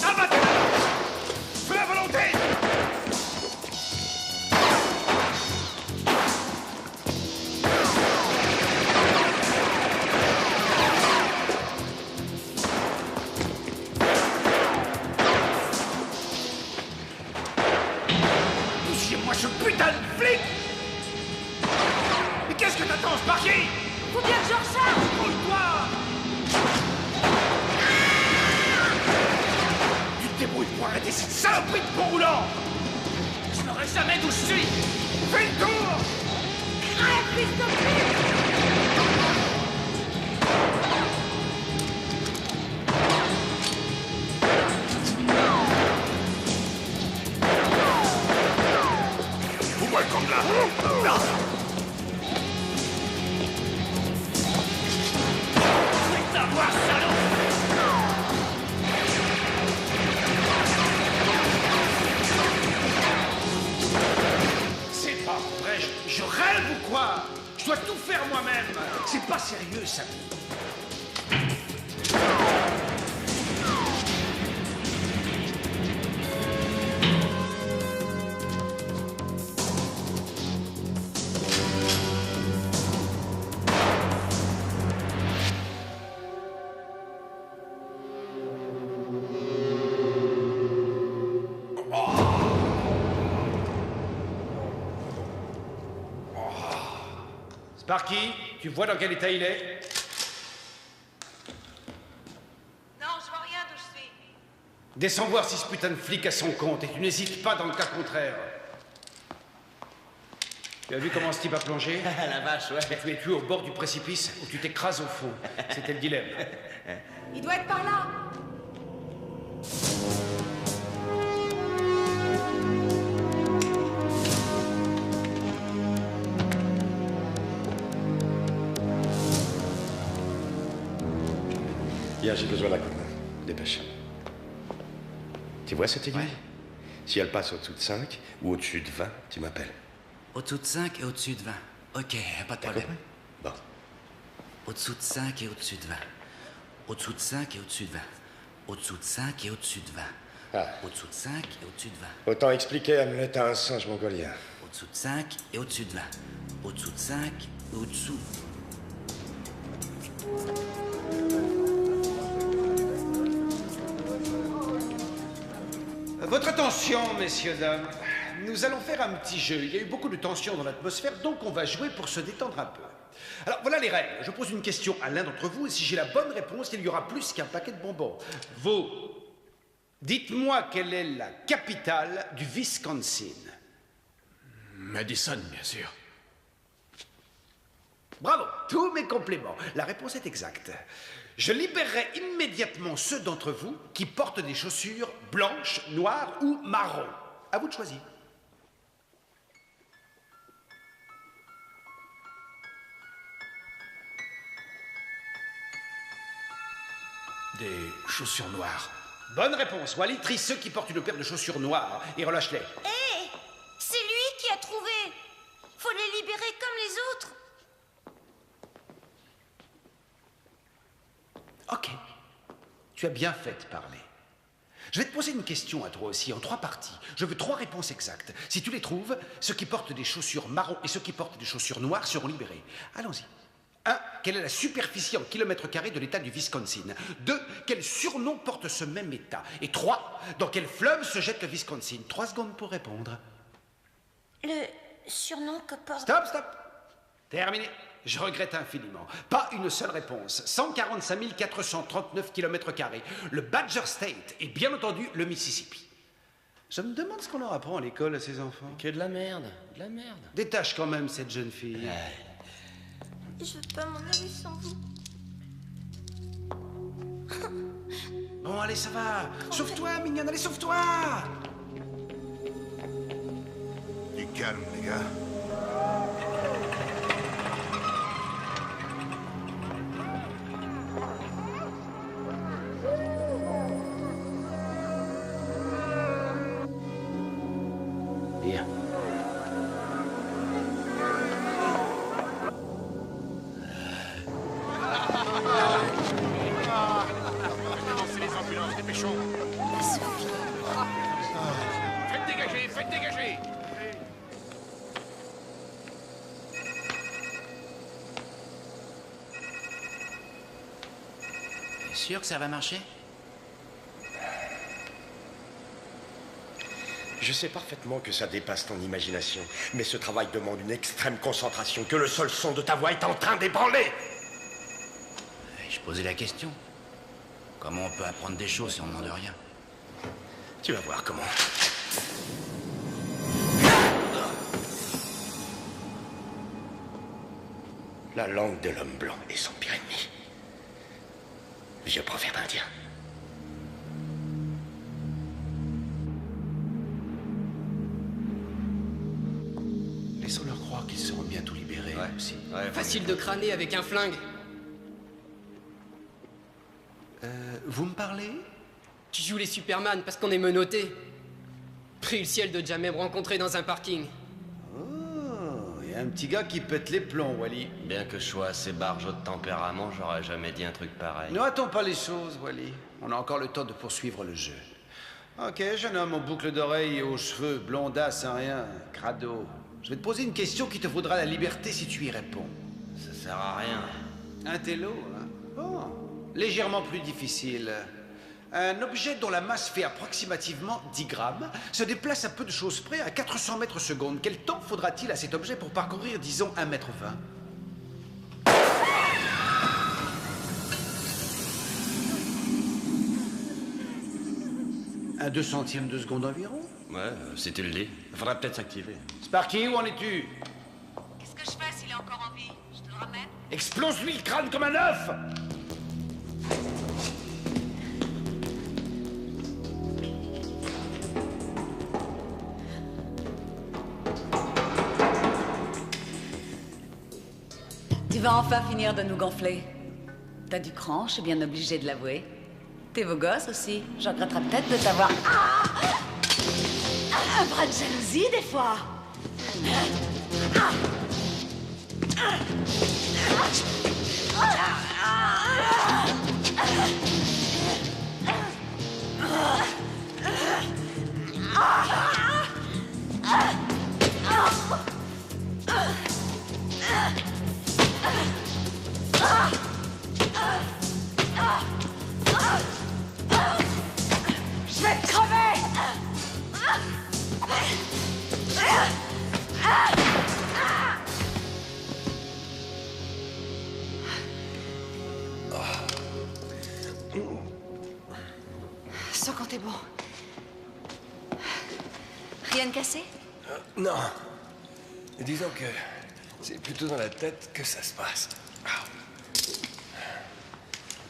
Abattez-le! Feu à volonté! Poussiez-moi ce putain de flic! Mais qu'est-ce que t'attends, Sparky? Faut bien que je recharge! Roule-toi! Tu te débrouilles pour arrêter cette saloperie de pont roulant! Je n'aurai jamais d'où je suis! Fais le tour! Crève, fils de pute! Fous-moi le camp là! Savoir, salaud! C'est pas vrai, je rêve ou quoi? Je dois tout faire moi-même. C'est pas sérieux, ça. Sparky, tu vois dans quel état il est? Non, je vois rien d'où je suis. Descends voir si ce putain de flic a son compte et tu n'hésites pas dans le cas contraire. Tu as vu comment ce type a plongé? La vache, ouais. Tu es tué au bord du précipice où tu t'écrases au fond. C'était le dilemme. Il doit être par là. Hier, j'ai besoin d'un coup de main. Dépêche. Tu vois cette aiguille? Si elle passe au-dessous de 5 ou au-dessus de 20, tu m'appelles. Au-dessous de 5 et au-dessus de 20. Ok, pas de problème. Bon. Au-dessous de 5 et au-dessus de 20. Au-dessous de 5 et au-dessus de 20. Au-dessous de 5 et au-dessus de 20. Au-dessous de 5 et au-dessus de 20. Autant expliquer Hamlet à un singe mongolien. Au-dessous de 5 et au-dessus de 20. Au-dessous de 5 et au-dessous... Votre attention, messieurs, dames. Nous allons faire un petit jeu. Il y a eu beaucoup de tension dans l'atmosphère, donc on va jouer pour se détendre un peu. Alors, voilà les règles. Je pose une question à l'un d'entre vous, et si j'ai la bonne réponse, il y aura plus qu'un paquet de bonbons. Vous, dites-moi quelle est la capitale du Wisconsin. Madison, bien sûr. Bravo, tous mes compléments. La réponse est exacte. Je libérerai immédiatement ceux d'entre vous qui portent des chaussures blanches, noires ou marron. À vous de choisir. Des chaussures noires. Bonne réponse. Wally, trie ceux qui portent une paire de chaussures noires et relâche-les. Hé, c'est lui qui a trouvé. Faut les libérer comme les autres. Ok. Tu as bien fait de parler. Je vais te poser une question à toi aussi, en 3 parties. Je veux 3 réponses exactes. Si tu les trouves, ceux qui portent des chaussures marron et ceux qui portent des chaussures noires seront libérés. Allons-y. 1. Quelle est la superficie en kilomètres carrés de l'état du Wisconsin? 2. Quel surnom porte ce même état? Et 3. Dans quel fleuve se jette le Wisconsin? 3 secondes pour répondre. Le surnom que porte... Stop, stop. Terminé. Je regrette infiniment. Pas une seule réponse. 145 439 km². Le Badger State et bien entendu le Mississippi. Je me demande ce qu'on leur apprend à l'école à ces enfants. Que de la merde, de la merde. Détache quand même cette jeune fille. Je veux pas m'en aller sans vous. Bon, allez, ça va. Sauve-toi, mignonne, allez, sauve-toi. Du calme, les gars. Bien. Lancez les ambulances, dépêchons. Faites dégager, faites dégager. T'es sûr que ça va marcher? Je sais parfaitement que ça dépasse ton imagination, mais ce travail demande une extrême concentration que le seul son de ta voix est en train d'ébranler. Je posais la question. Comment on peut apprendre des choses si on n'en a rien? Tu vas voir comment. La langue de l'homme blanc est son pire ennemi. Vieux proverbe indien. Laissons-leur croire qu'ils seront bientôt libérés aussi. Facile de crâner avec un flingue. Vous me parlez? Tu joues les Superman parce qu'on est menotté. Pris le ciel de jamais me rencontrer dans un parking. Oh, il y a un petit gars qui pète les plombs, Wally. Bien que je sois assez barjot de tempérament, j'aurais jamais dit un truc pareil. Ne hâtons pas les choses, Wally. On a encore le temps de poursuivre le jeu. Ok, jeune homme aux boucles d'oreilles et aux cheveux, blondasse, sans rien, crado. Je vais te poser une question qui te vaudra la liberté si tu y réponds. Ça sert à rien. Un télo, hein? Bon, légèrement plus difficile. Un objet dont la masse fait approximativement 10 grammes se déplace à peu de choses près à 400 mètres secondes. Quel temps faudra-t-il à cet objet pour parcourir, disons, 1,20 m? Un 2 centièmes de seconde environ? Ouais, si tu le dis. Faudra peut-être s'activer. Sparky, où en es-tu? Qu'est-ce que je fais s'il est encore en vie? Je te le ramène? Explose-lui le crâne comme un œuf! Tu vas enfin finir de nous gonfler. T'as du cran, je suis bien obligée de l'avouer. T'es beau gosse aussi. Je regretterais peut-être de t'avoir... Ah! Un bras de jalousie, des fois. Sans quand t'es bon. Rien de cassé? Non. Disons que c'est plutôt dans la tête que ça se passe.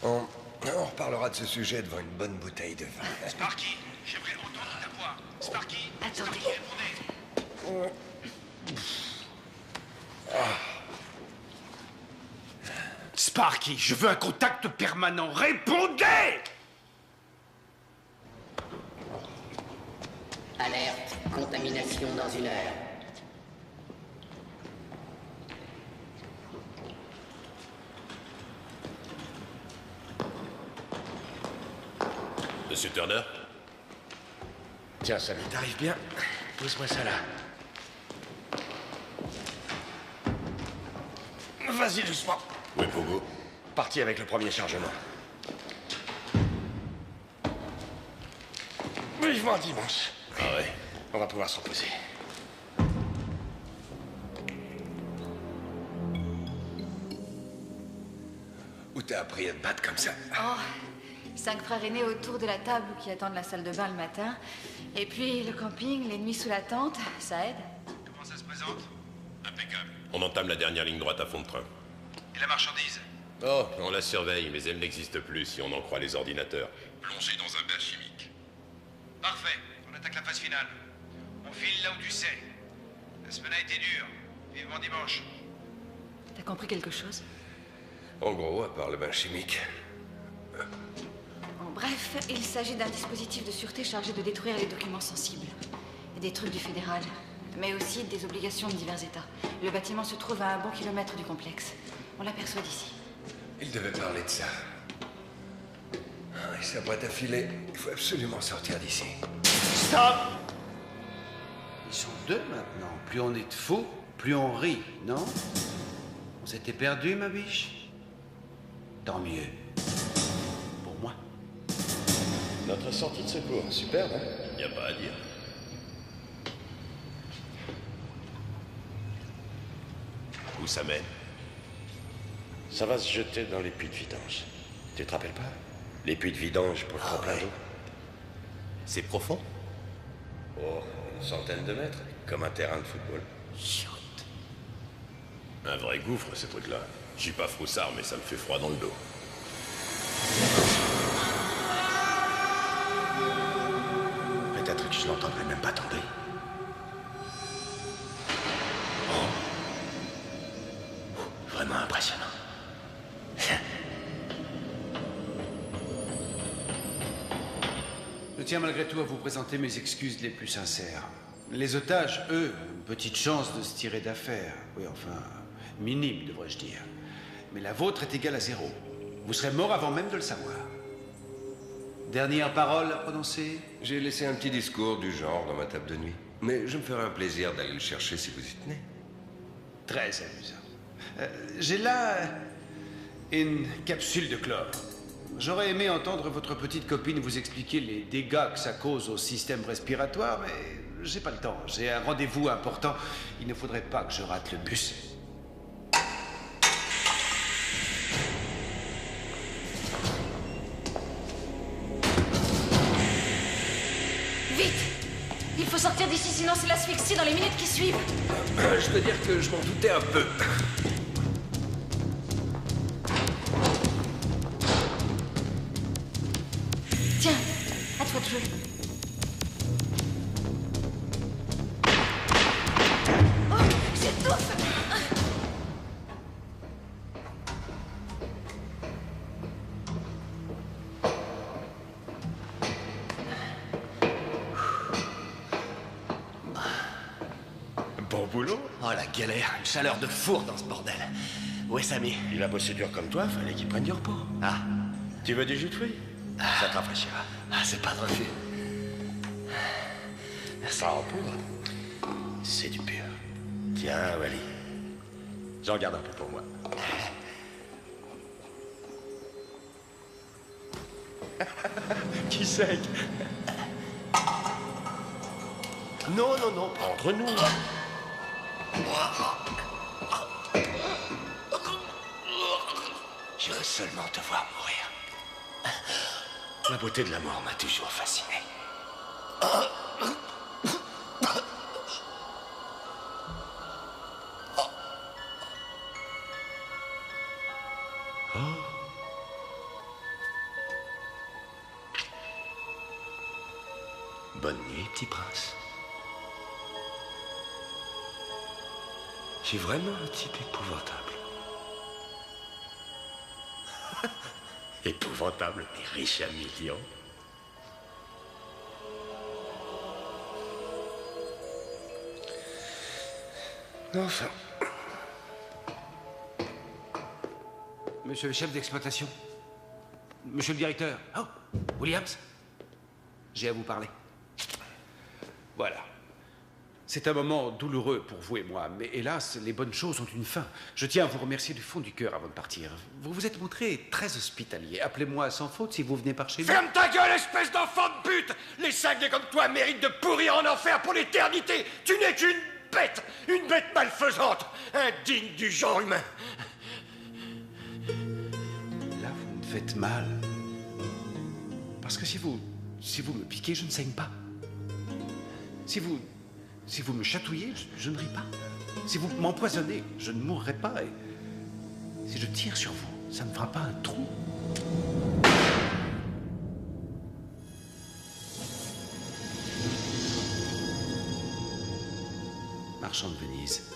On reparlera de ce sujet devant une bonne bouteille de vin. Sparky, j'aimerais entendre ta voix. Sparky. Attendez. Sparky, je veux un contact permanent. Répondez! Alerte, contamination dans 1 heure. Monsieur Turner? Tiens, salut. T'arrives bien? Pose-moi ça là. Vas-y, doucement. Oui, Pogo. Parti avec le premier chargement. Vivement dimanche. Ah ouais? On va pouvoir se reposer. Où t'as appris à te battre comme ça? Oh, 5 frères aînés autour de la table qui attendent la salle de bain le matin. Et puis le camping, les nuits sous la tente, ça aide. Comment ça se présente? Impeccable. On entame la dernière ligne droite à fond de train. Et la marchandise? Oh, on la surveille, mais elle n'existe plus si on en croit les ordinateurs. Plongée dans un bain chimique. Parfait. On attaque la phase finale. On file là où tu sais. La semaine a été dure. Vivement dimanche. T'as compris quelque chose? En gros, à part le bain chimique. En bref, il s'agit d'un dispositif de sûreté chargé de détruire les documents sensibles. Et des trucs du fédéral, mais aussi des obligations de divers États. Le bâtiment se trouve à un bon kilomètre du complexe. On l'aperçoit d'ici. Il devait parler de ça. Il s'apprête à filer. Il faut absolument sortir d'ici. Stop! Ils sont 2 maintenant. Plus on est de fous, plus on rit, non? On s'était perdu, ma biche? Tant mieux. Pour moi. Notre sortie de secours, superbe, hein? Y a pas à dire. Où ça mène? Ça va se jeter dans les puits de vidange. Tu te rappelles pas? Les puits de vidange pour le trop-plein d'eau. C'est profond? Oh, une centaine de mètres, comme un terrain de football. Chut. Un vrai gouffre, ce truc-là. Je suis pas froussard, mais ça me fait froid dans le dos. Peut-être que je l'entendrai même pas tomber. Oh. Vraiment impressionnant. Je tiens malgré tout à vous présenter mes excuses les plus sincères. Les otages, eux, une petite chance de se tirer d'affaire. Oui, enfin, minime, devrais-je dire. Mais la vôtre est égale à 0. Vous serez mort avant même de le savoir. Dernière parole à prononcer? J'ai laissé un petit discours du genre dans ma table de nuit. Mais je me ferai un plaisir d'aller le chercher si vous y tenez. Très amusant. J'ai là une capsule de chlore. J'aurais aimé entendre votre petite copine vous expliquer les dégâts que ça cause au système respiratoire, mais j'ai pas le temps. J'ai un rendez-vous important. Il ne faudrait pas que je rate le bus. Vite! Il faut sortir d'ici, sinon c'est l'asphyxie dans les minutes qui suivent. Je dois dire que je m'en doutais un peu. Tiens, à toi de jouer. Oh, j'étouffe! Bon boulot. Oh la galère, une chaleur de four dans ce bordel. Où est Samy? Il a bossé dur comme toi, fallait qu'il prenne du repos. Ah. Tu veux du jus de fruits? Ça te rafraîchira. Ah, c'est pas de refus. Ça en poudre. C'est du pur. Tiens, Wally. J'en garde un peu pour moi. Qui sait? Non, non, non, pas entre nous. Je veux seulement te voir mourir. La beauté de la mort m'a toujours fasciné. Bonne nuit, petit prince. J'ai vraiment un type épouvantable. Épouvantable, mais riche à millions. Enfin. Monsieur le chef d'exploitation. Monsieur le directeur. Oh, Williams. J'ai à vous parler. Voilà. C'est un moment douloureux pour vous et moi, mais hélas, les bonnes choses ont une fin. Je tiens à vous remercier du fond du cœur avant de partir. Vous vous êtes montré très hospitalier. Appelez-moi sans faute si vous venez par chez nous. Ferme ta gueule, espèce d'enfant de pute! Les cinglés comme toi méritent de pourrir en enfer pour l'éternité! Tu n'es qu'une bête malfaisante, indigne du genre humain! Là, vous me faites mal. Parce que si vous me piquez, je ne saigne pas. Si vous me chatouillez, je ne ris pas. Si vous m'empoisonnez, je ne mourrai pas. Et si je tire sur vous, ça ne fera pas un trou. Marchand de Venise,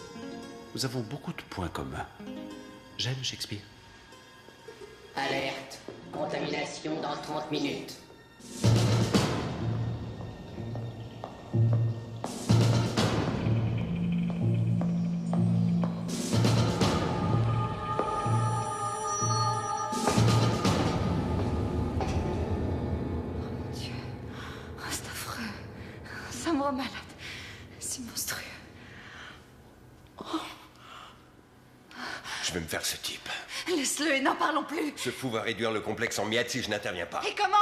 nous avons beaucoup de points communs. J'aime Shakespeare. Alerte. Contamination dans 30 minutes. Ça me rend malade. C'est monstrueux. Oh. Je vais me faire ce type. Laisse-le et n'en parlons plus. Ce fou va réduire le complexe en miettes si je n'interviens pas. Et comment?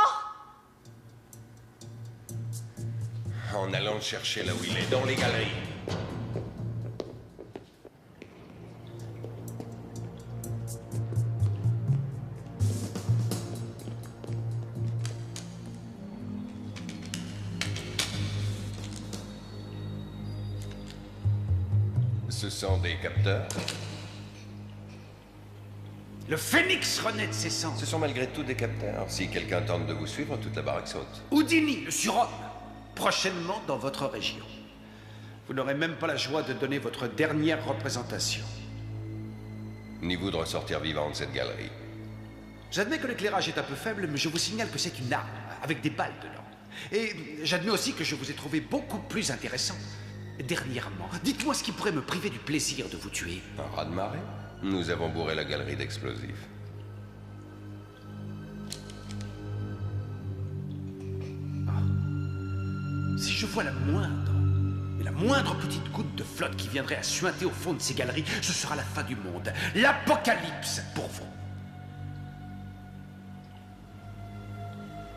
En allant le chercher là où il est, dans les galeries. Ce sont des capteurs? Le phénix renaît de ses cendres. Ce sont malgré tout des capteurs. Si quelqu'un tente de vous suivre, toute la baraque saute. Houdini, le surhomme, prochainement dans votre région. Vous n'aurez même pas la joie de donner votre dernière représentation. Ni vous de ressortir vivant de cette galerie. J'admets que l'éclairage est un peu faible, mais je vous signale que c'est une arme, avec des balles dedans. Et j'admets aussi que je vous ai trouvé beaucoup plus intéressant. Dernièrement, dites-moi ce qui pourrait me priver du plaisir de vous tuer. Un raz-de-marée? Nous avons bourré la galerie d'explosifs. Si je vois la moindre petite goutte de flotte qui viendrait à suinter au fond de ces galeries, ce sera la fin du monde. L'apocalypse pour vous.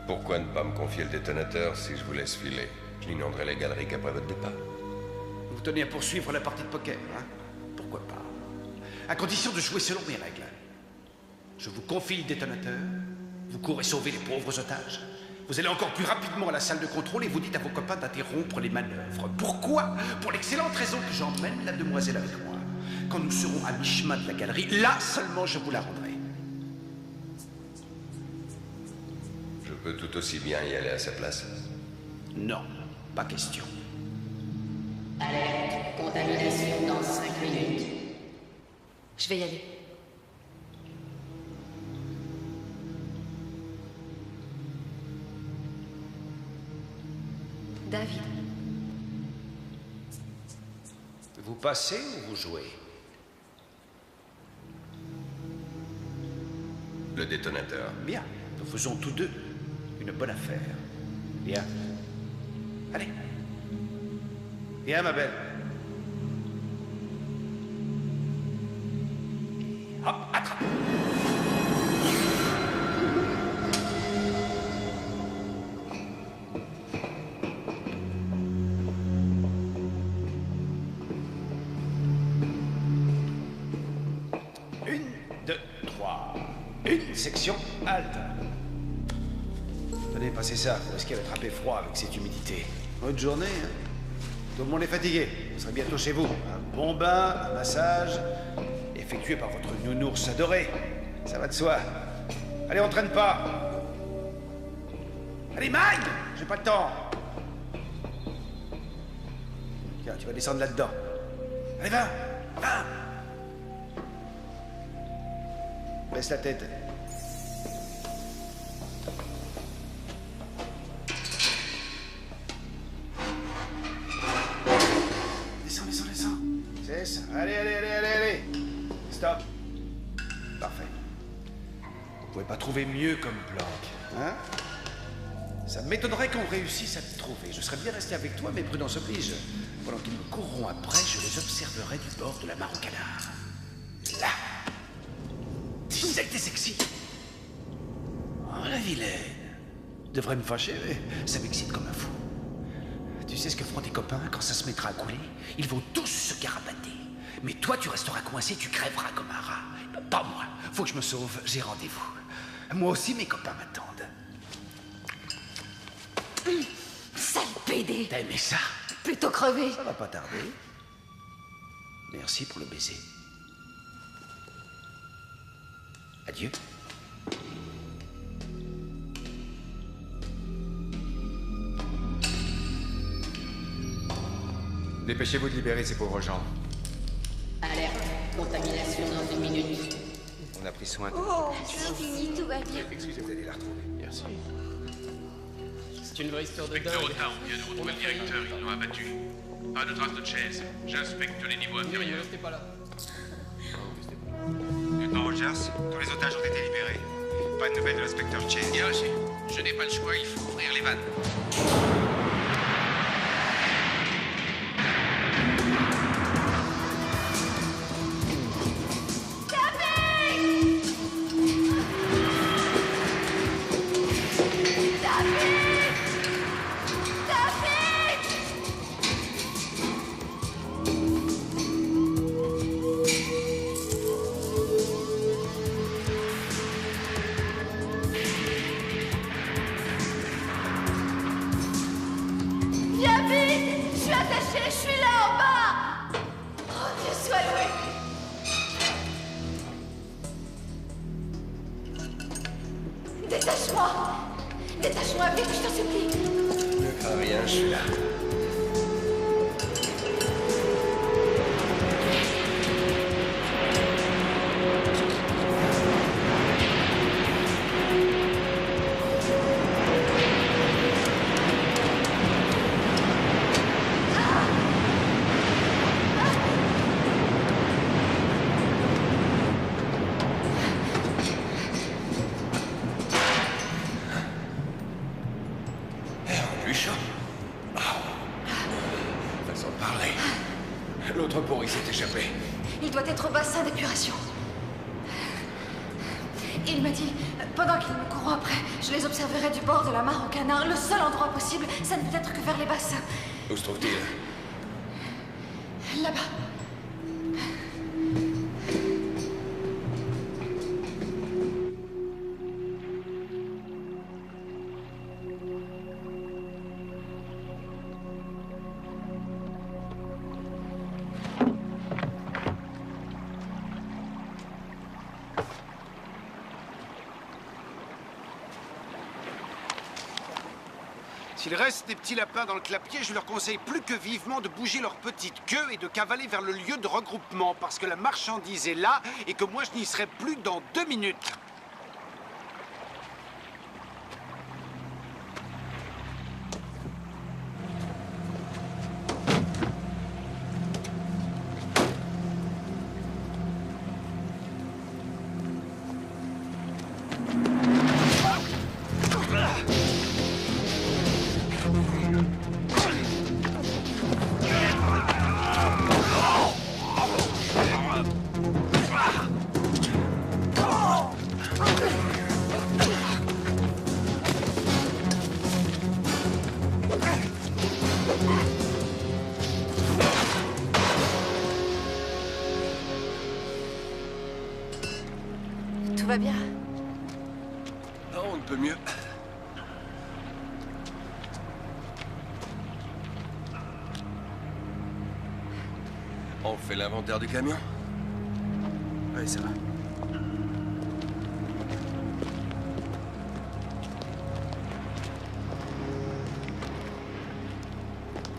Pourquoi ne pas me confier le détonateur si je vous laisse filer? Je n'inonderai les galeries qu'après votre départ. Vous tenez à poursuivre la partie de poker, hein? Pourquoi pas? À condition de jouer selon mes règles. Je vous confie le détonateur, vous courez sauver les pauvres otages. Vous allez encore plus rapidement à la salle de contrôle et vous dites à vos copains d'interrompre les manœuvres. Pourquoi? Pour l'excellente raison que j'emmène la demoiselle avec moi. Quand nous serons à mi-chemin de la galerie, là seulement je vous la rendrai. Je peux tout aussi bien y aller à sa place. Non, pas question. Alerte. Contamination dans 5 minutes. Je vais y aller. David. Vous passez ou vous jouez? Le détonateur. Bien, nous faisons tous deux une bonne affaire. Bien. Allez. Viens, ma belle. Hop, attrape. Une section halte. Tenez, passez ça. Vous risquez d'attraper froid avec cette humidité. Bonne journée, hein. Tout le monde est fatigué. Vous serez bientôt chez vous. Un bon bain, un massage, effectué par votre nounours adoré. Ça va de soi. Allez, on traîne pas. Allez, Mike! J'ai pas le temps. Tiens, tu vas descendre là-dedans. Allez, va! Va! Baisse la tête. Descends, descends, descends. C'est ça. Allez, allez, allez, allez, allez. Stop. Parfait. Vous pouvez pas trouver mieux comme planque, hein? Ça m'étonnerait qu'on réussisse à te trouver. Je serais bien resté avec toi, mais prudence oblige. Pendant qu'ils me courront après, je les observerai du bord de la mare au canard. Là. Tu sais que t'es sexy. Oh, la vilaine. Devrait me fâcher, mais ça m'excite comme un fou. Tu sais ce que feront tes copains quand ça se mettra à couler? Ils vont tous se carapater. Mais toi, tu resteras coincé, tu crèveras comme un rat. Pas moi. Faut que je me sauve, j'ai rendez-vous. Moi aussi, mes copains m'attendent. Sale pédé! T'as aimé ça? Plutôt crevé. Ça va pas tarder. Merci pour le baiser. Adieu. Dépêchez-vous de libérer ces pauvres gens. Alerte, contamination dans 1 minute. On a pris soin de... Oh, c'est fini, tout va bien. Excusez-moi d'aller la retrouver. Merci. C'est une vraie histoire de dingue. Inspecteur Otard, on vient de retrouver le directeur, ils l'ont abattu. Pas de traces de chaise. J'inspecte les niveaux inférieurs. Restez pas là. Lieutenant Rogers, tous les otages ont été libérés. Pas de nouvelles de l'inspecteur Chase. Bien reçu. Je n'ai pas le choix, il faut ouvrir les vannes. Détache-moi! Détache-moi, vite, je t'en supplie! Ne crains rien, je suis là. L'autre pont, il s'est échappé. Il doit être au bassin d'épuration. Il m'a dit, pendant qu'ils me courront après, je les observerai du bord de la mare au canard. Le seul endroit possible, ça ne peut être que vers les bassins. Où se trouve-t-il? Là-bas. S'il reste des petits lapins dans le clapier, je leur conseille plus que vivement de bouger leur petite queue et de cavaler vers le lieu de regroupement, parce que la marchandise est là et que moi je n'y serai plus dans 2 minutes. Tout va bien? peu mieux. On fait l'inventaire du camion? Oui, ça va.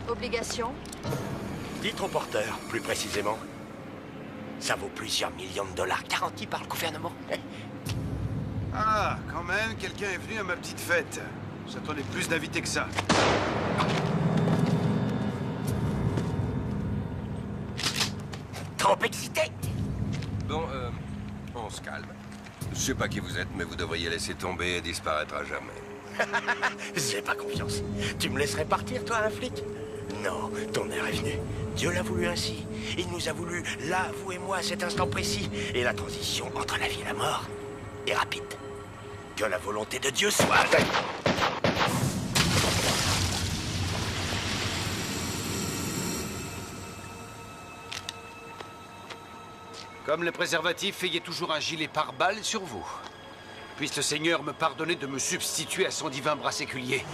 Obligation? Dites au porteur, plus précisément. Ça vaut plusieurs millions de dollars garantis par le gouvernement. Ah, quand même, quelqu'un est venu à ma petite fête. J'attendais plus d'invités que ça. Trop excité? Bon, on se calme. Je sais pas qui vous êtes, mais vous devriez laisser tomber et disparaître à jamais. J'ai pas confiance. Tu me laisserais partir, toi, un flic? Non, ton heure est venue. Dieu l'a voulu ainsi. Il nous a voulu, là, vous et moi, à cet instant précis. Et la transition entre la vie et la mort est rapide. Que la volonté de Dieu soit... Comme les préservatifs, ayez toujours un gilet pare-balles sur vous. Puisse le Seigneur me pardonner de me substituer à son divin bras séculier.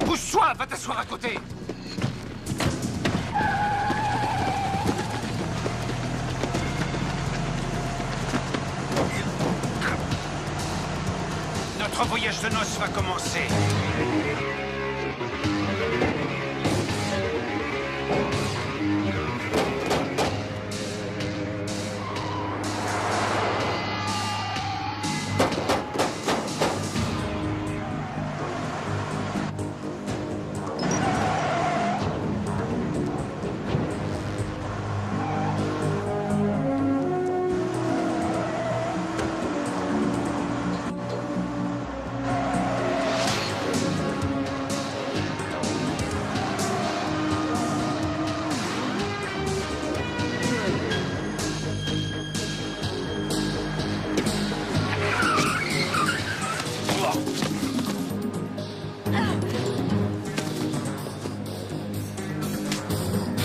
Pousse-toi, va t'asseoir à côté. Notre voyage de noces va commencer.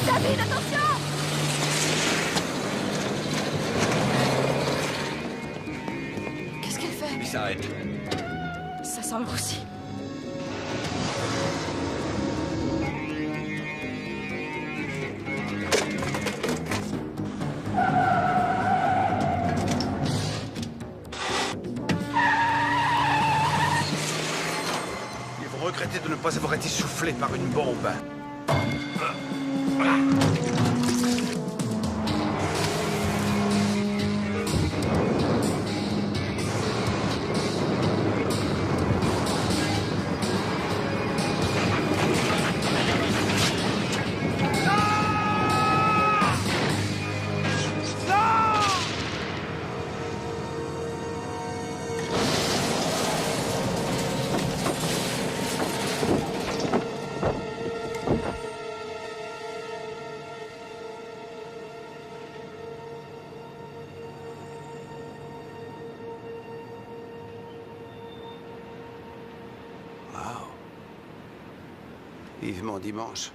David, attention! Qu'est-ce qu'elle fait? Il s'arrête. Ça sent le roussi. Ils vont regretter de ne pas avoir été soufflés par une bombe. Vivement dimanche.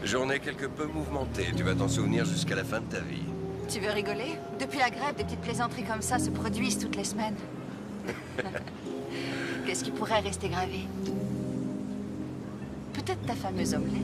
Journée quelque peu mouvementée. Tu vas t'en souvenir jusqu'à la fin de ta vie. Tu veux rigoler? Depuis la grève, des petites plaisanteries comme ça se produisent toutes les semaines. Qu'est-ce qui pourrait rester gravé? Peut-être ta fameuse omelette.